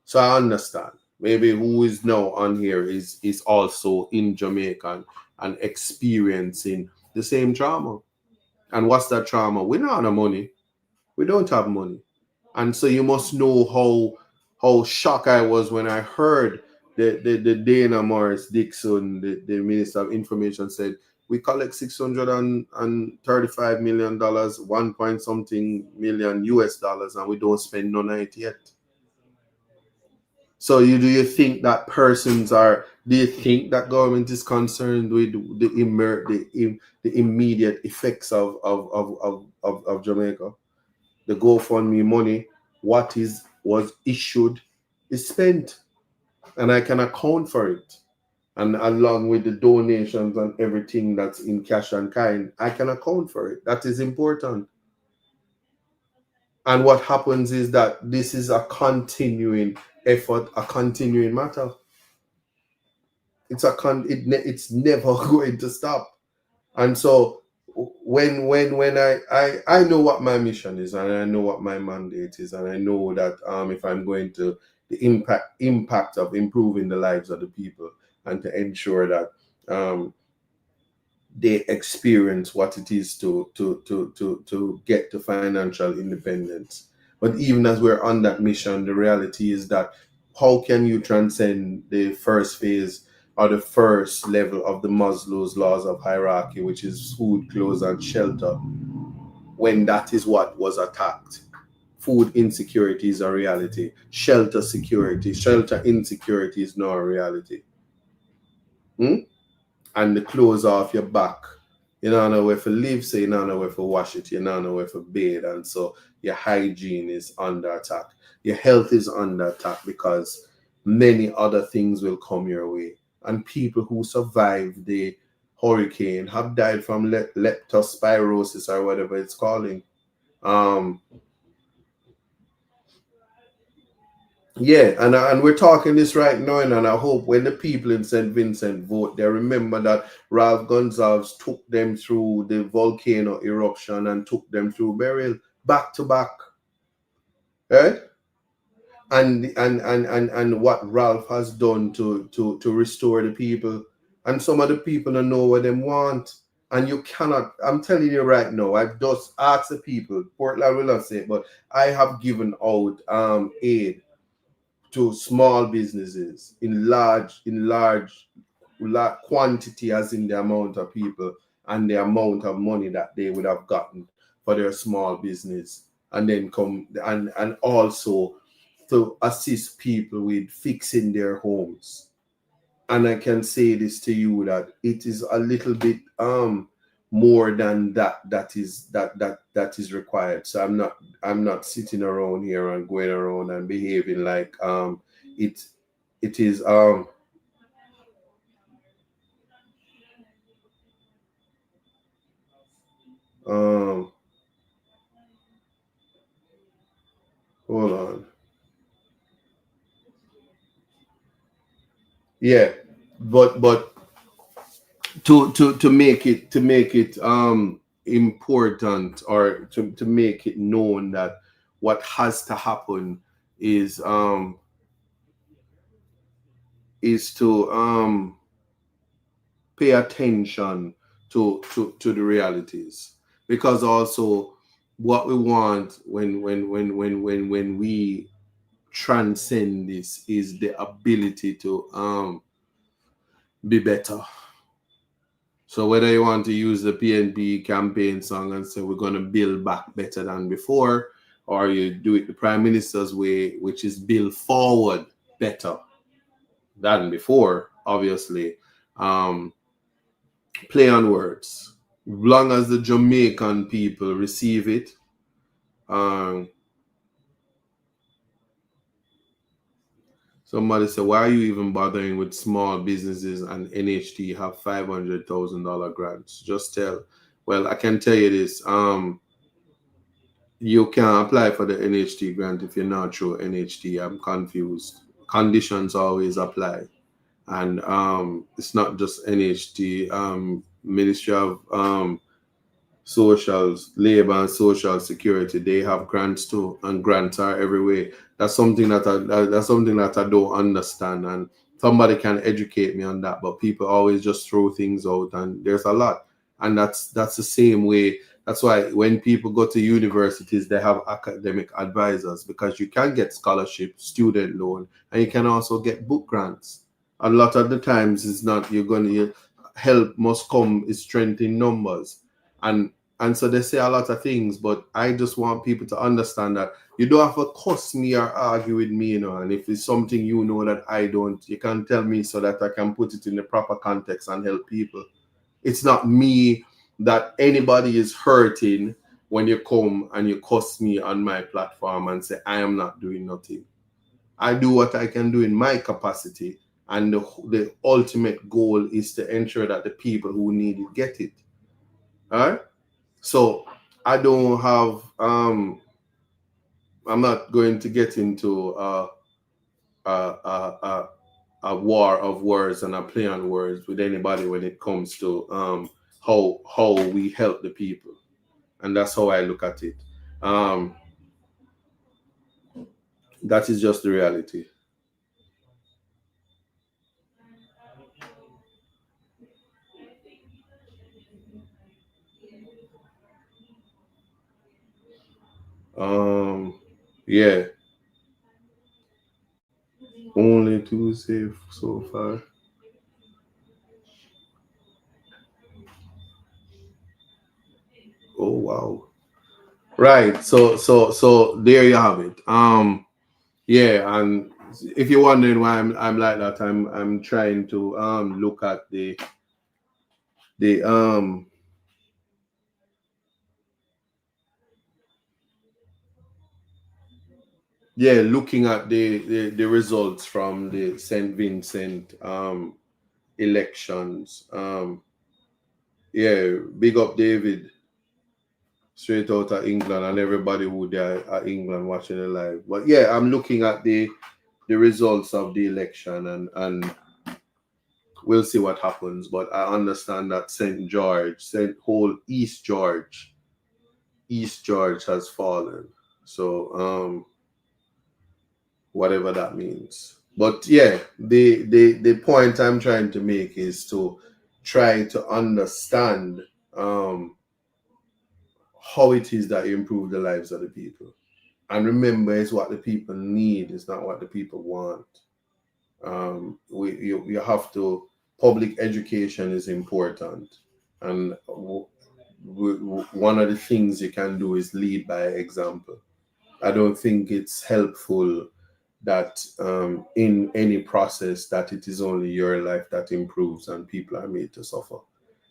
so I understand. Maybe who is now on here is also in Jamaica and experiencing the same trauma. And what's that trauma? We don't have money. We don't have money. And so you must know how shocked I was when I heard the Dana Morris Dixon, the Minister of Information, said we collect $635 million, 1 point something million US dollars, and we don't spend none of it yet. So do you think that do you think that government is concerned with the immediate effects of Jamaica? The GoFundMe money, was issued is spent, and I can account for it. And along with the donations and everything that's in cash and kind, I can account for it. That is important. And what happens is that this is a continuing effort, a continuing matter. It's never going to stop. And so when I know what my mission is, and I know what my mandate is, and I know that if I'm going to the impact of improving the lives of the people and to ensure that they experience what it is to get to financial independence. But even as we're on that mission, the reality is that how can you transcend the first phase or the first level of the Maslow's laws of hierarchy, which is food, clothes, and shelter, when that is what was attacked? Food insecurity is a reality. Shelter insecurity is now a reality. And the clothes off your back, you don't know where to live, so you don't know where to wash it, you don't know where to bathe, and so your hygiene is under attack. Your health is under attack because many other things will come your way. And people who survive the hurricane have died from leptospirosis or whatever it's calling. Yeah, and we're talking this right now, and I hope when the people in St. Vincent vote, they remember that Ralph Gonsalves took them through the volcano eruption and took them through burial back to back, right? And what Ralph has done to restore the people, and some of the people don't know what they want, and you cannot. I'm telling you right now, I've just asked the people. Portland will not say it, but I have given out aid to small businesses in large quantity, as in the amount of people and the amount of money that they would have gotten for their small business, and then come and also to assist people with fixing their homes. And I can say this to you that it is a little bit more than that is required. So I'm not sitting around here and going around and behaving like it it is um hold on. Yeah, but to make it important, or to make it known that what has to happen is to pay attention to the realities, because also what we want when we transcend this is the ability to be better. So whether you want to use the PNP campaign song and say we're going to build back better than before, or you do it the Prime Minister's way, which is build forward better than before, obviously, um, play on words. Long as the Jamaican people receive it, um, somebody said, why are you even bothering with small businesses and NHT have $500,000 grants? Just tell. Well, I can tell you this. You can apply for the NHT grant if you're not through NHT. I'm confused. Conditions always apply. And it's not just NHT. Ministry of Socials, Labor and Social Security, they have grants too, and grants are everywhere. That's something that I don't understand, and somebody can educate me on that. But people always just throw things out, and there's a lot, and that's the same way. That's why when people go to universities, they have academic advisors, because you can get scholarship, student loan, and you can also get book grants. A lot of the times, it's not you're gonna help must come is strength in numbers, and so they say a lot of things, but I just want people to understand that you don't have to cuss me or argue with me, and if it's something that I don't, you can tell me so that I can put it in the proper context and help people. It's not me that anybody is hurting when you come and you cuss me on my platform and say I am not doing nothing. I do what I can do in my capacity, and the ultimate goal is to ensure that the people who need it get it. All right. So I don't have I'm not going to get into a, a, a war of words and a play on words with anybody when it comes to how we help the people, and that's how I look at it. Um, that is just the reality. Um, yeah, only two safe so far. Oh wow! Right. So there you have it. Yeah, and if you're wondering why I'm like that, I'm trying to look at the yeah, looking at the results from the St. Vincent elections. Yeah, big up David, straight out of England, and everybody who there at England watching it live. But yeah, I'm looking at the results of the election, and we'll see what happens. But I understand that St. George, St. whole East George has fallen. So whatever that means. But yeah, the point I'm trying to make is to try to understand how it is that you improve the lives of the people. And remember, it's what the people need, it's not what the people want. You have to, public education is important. And one of the things you can do is lead by example. I don't think it's helpful that in any process that it is only your life that improves and people are made to suffer.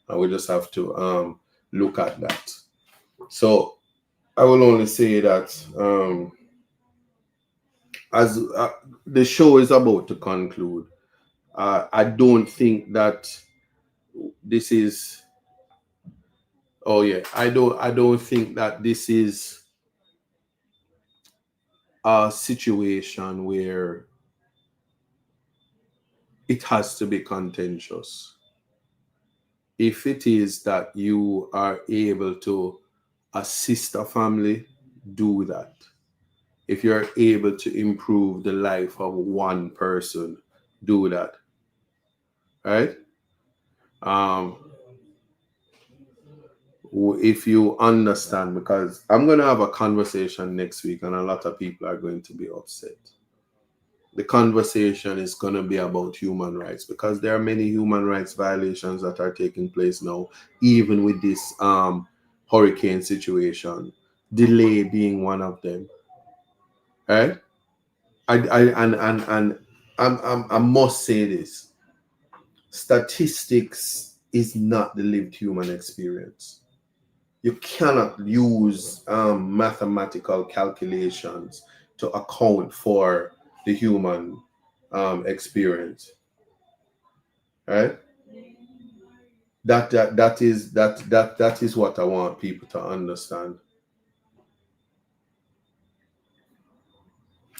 And we just have to look at that. So I will only say that as the show is about to conclude, I don't think that this is. Oh yeah, I don't think that this is a situation where it has to be contentious. If it is that you are able to assist a family, do that. If you're able to improve the life of one person, do that. Right? Um, if you understand, because I'm going to have a conversation next week and a lot of people are going to be upset. The conversation is going to be about human rights because there are many human rights violations that are taking place now, even with this hurricane situation, delay being one of them. Right? I must say this: statistics is not the lived human experience. You cannot use mathematical calculations to account for the human experience, right? That is what I want people to understand.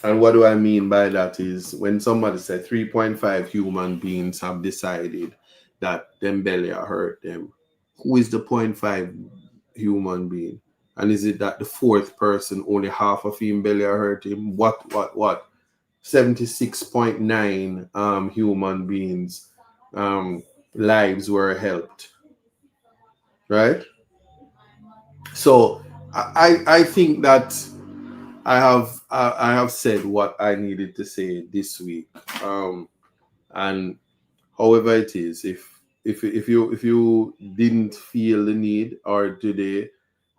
And what do I mean by that is when somebody said 3.5 human beings have decided that them belly are hurt them. Who is the point 0.5 human being? And is it that the fourth person only half of him belly are hurt him? What? 76.9 human beings lives were helped. Right? So I think that I have said what I needed to say this week. And however it is, if you didn't feel the need or today,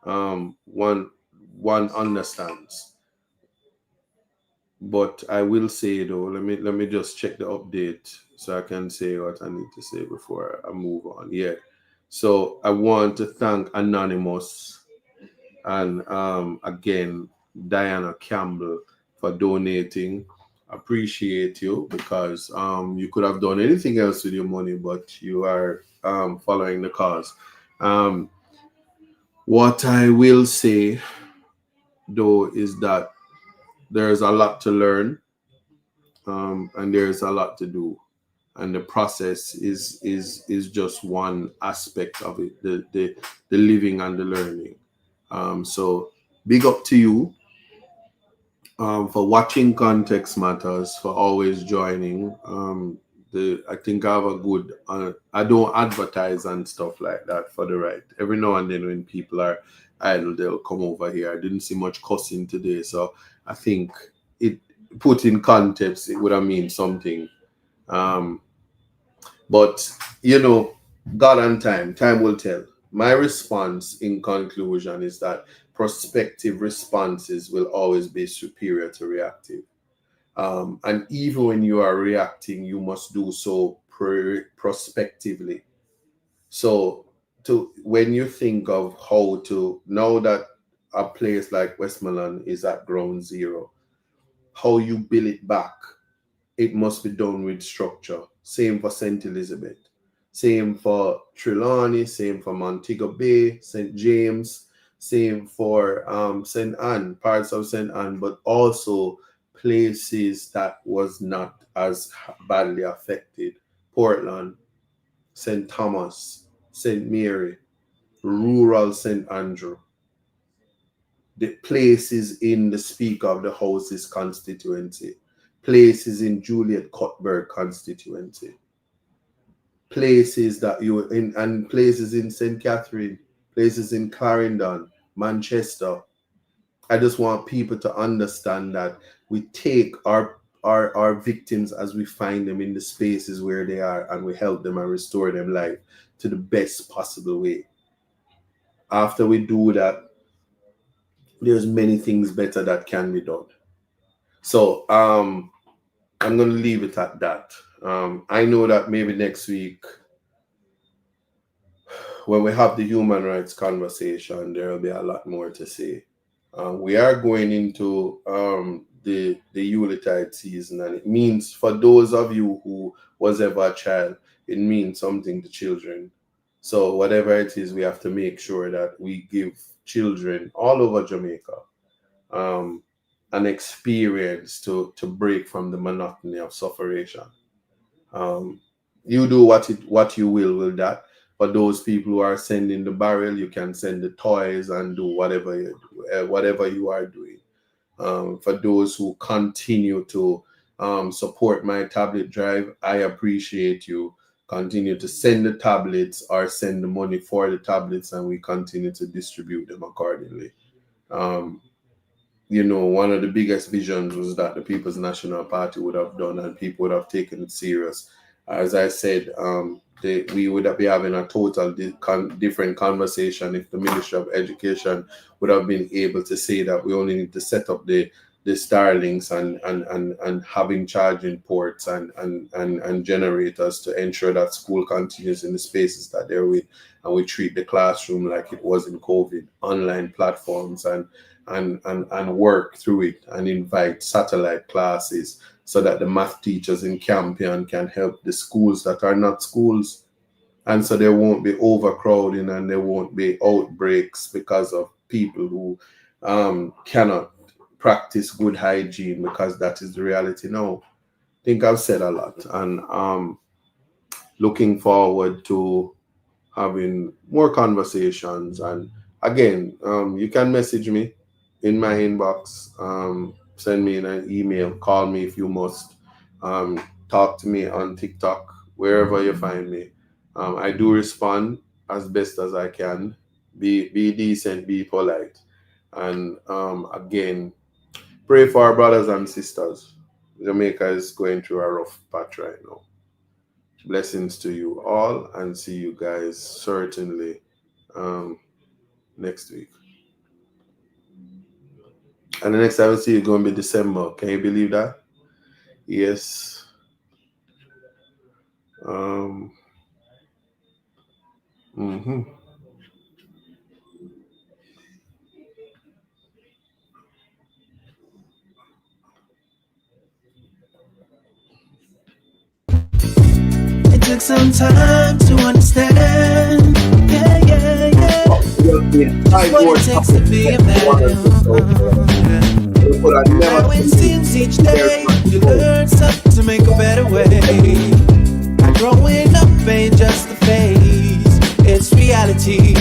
one understands. But I will say though, let me just check the update so I can say what I need to say before I move on. Yeah. So I want to thank Anonymous and again Diana Campbell for donating. Appreciate you because you could have done anything else with your money, but you are following the cause. Um, what I will say though is that there's a lot to learn, and there's a lot to do, and the process is just one aspect of it, the living and the learning. So big up to you for watching Context Matters, for always joining. I think I have a good. I don't advertise and stuff like that for the right. Every now and then when people are idle, they'll come over here. I didn't see much cussing today, so I think it put in context it would have mean something. Um, but God and time will tell. My response in conclusion is that prospective responses will always be superior to reactive. And even when you are reacting, you must do so prospectively. So, when you think of how to, now that a place like Westmoreland is at ground zero, how you build it back, it must be done with structure. Same for St. Elizabeth. Same for Trelawney, same for Montego Bay, St. James, same for St. Anne, parts of St. Anne, but also places that was not as badly affected. Portland, St. Thomas, St. Mary, rural St. Andrew, the places in the Speaker of the House's constituency, places in Juliet Cuthbert constituency, places that you in, and places in St. Catherine, places in Clarendon, Manchester. I just want people to understand that we take our victims as we find them in the spaces where they are, and we help them and restore them life to the best possible way. After we do that, there's many things better that can be done. So I'm going to leave it at that. I know that maybe next week, when we have the human rights conversation, there will be a lot more to say. We are going into the Yuletide season, and it means, for those of you who was ever a child, it means something to children. So whatever it is, we have to make sure that we give children all over Jamaica an experience to break from the monotony of sufferation. You do what you will with that. For those people who are sending the barrel, you can send the toys and do whatever you are doing. For those who continue to support my tablet drive, I appreciate you. Continue to send the tablets or send the money for the tablets, and we continue to distribute them accordingly. One of the biggest visions was that the People's National Party would have done, and people would have taken it serious. As I said, we would be having a total different conversation if the Ministry of Education would have been able to say that we only need to set up the Starlinks and having charging ports and generators to ensure that school continues in the spaces that they're with, and we treat the classroom like it was in COVID, online platforms and work through it and invite satellite classes so that the math teachers in Campion can help the schools that are not schools. And so there won't be overcrowding and there won't be outbreaks because of people who cannot practice good hygiene, because that is the reality now. I think I've said a lot, and looking forward to having more conversations. And again, you can message me in my inbox, send me an email, call me if you must, talk to me on TikTok, wherever you find me. I do respond as best as I can. Be decent, be polite, and again, pray for our brothers and sisters. Jamaica is going through a rough patch right now. Blessings to you all, and see you guys certainly next week. And the next time I see you is going to be December. Can you believe that? Yes. It took some time to understand. Yeah. Just what it takes to be a man. How it seems each day you learn something to make a better way. Growing up ain't just a phase, it's reality.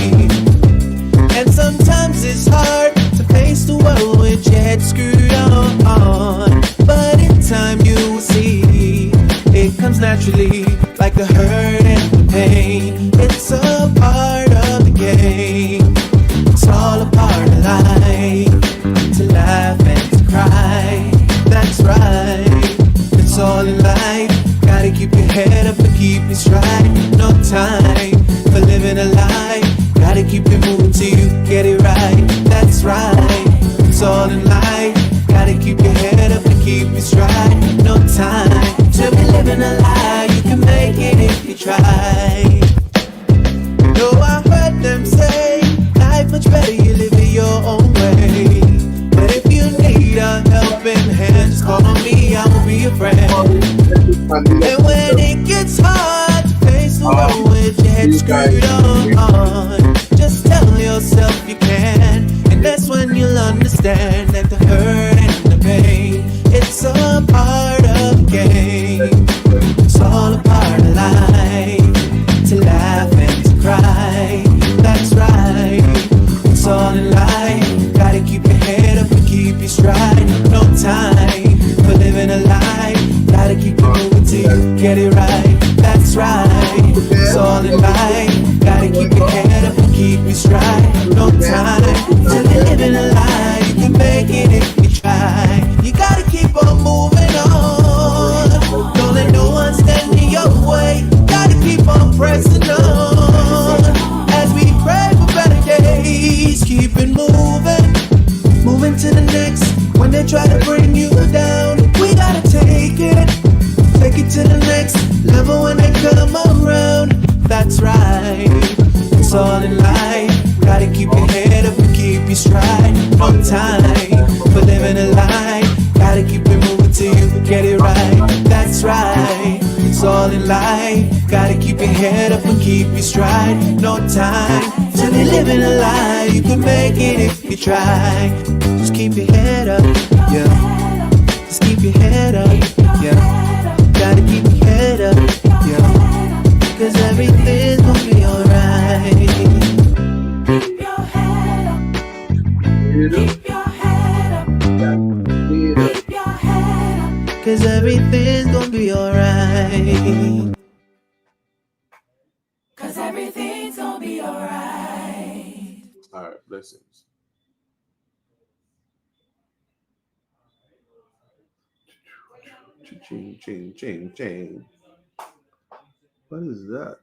And sometimes it's hard to face the world with your head screwed on. But in time you will see it comes naturally, like the hurt and the pain. It's a part of the game. It's all a part of life, to laugh and to cry. That's right, it's all in life. Gotta keep your head up and keep it straight. No time for living a lie. Gotta keep it moving till you get it right. That's right, it's all in life. Gotta keep your head up and keep it straight. No time to be living a lie. You can make it if you try. No, I heard them say life much better you live it your own way. But if you need a helping hand, just call on me, I will be your friend. And when it gets hard to face the world come around. That's right. It's all in life. Gotta keep your head up and keep your stride. No time for living a lie. Gotta keep it moving till you get it right. That's right. It's all in life. Gotta keep your head up and keep your stride. No time to be living a lie. You can make it if you try. Just keep your head up, yeah. Just keep your head up, yeah. Gotta keep your head up, yeah. Cause everything's gonna be alright. Keep your head up. Keep your head up. Keep your head up. Cause everything's gonna be alright. Cause everything's gonna be alright. All right, blessings. Ching, ching, ching, ching. What is that?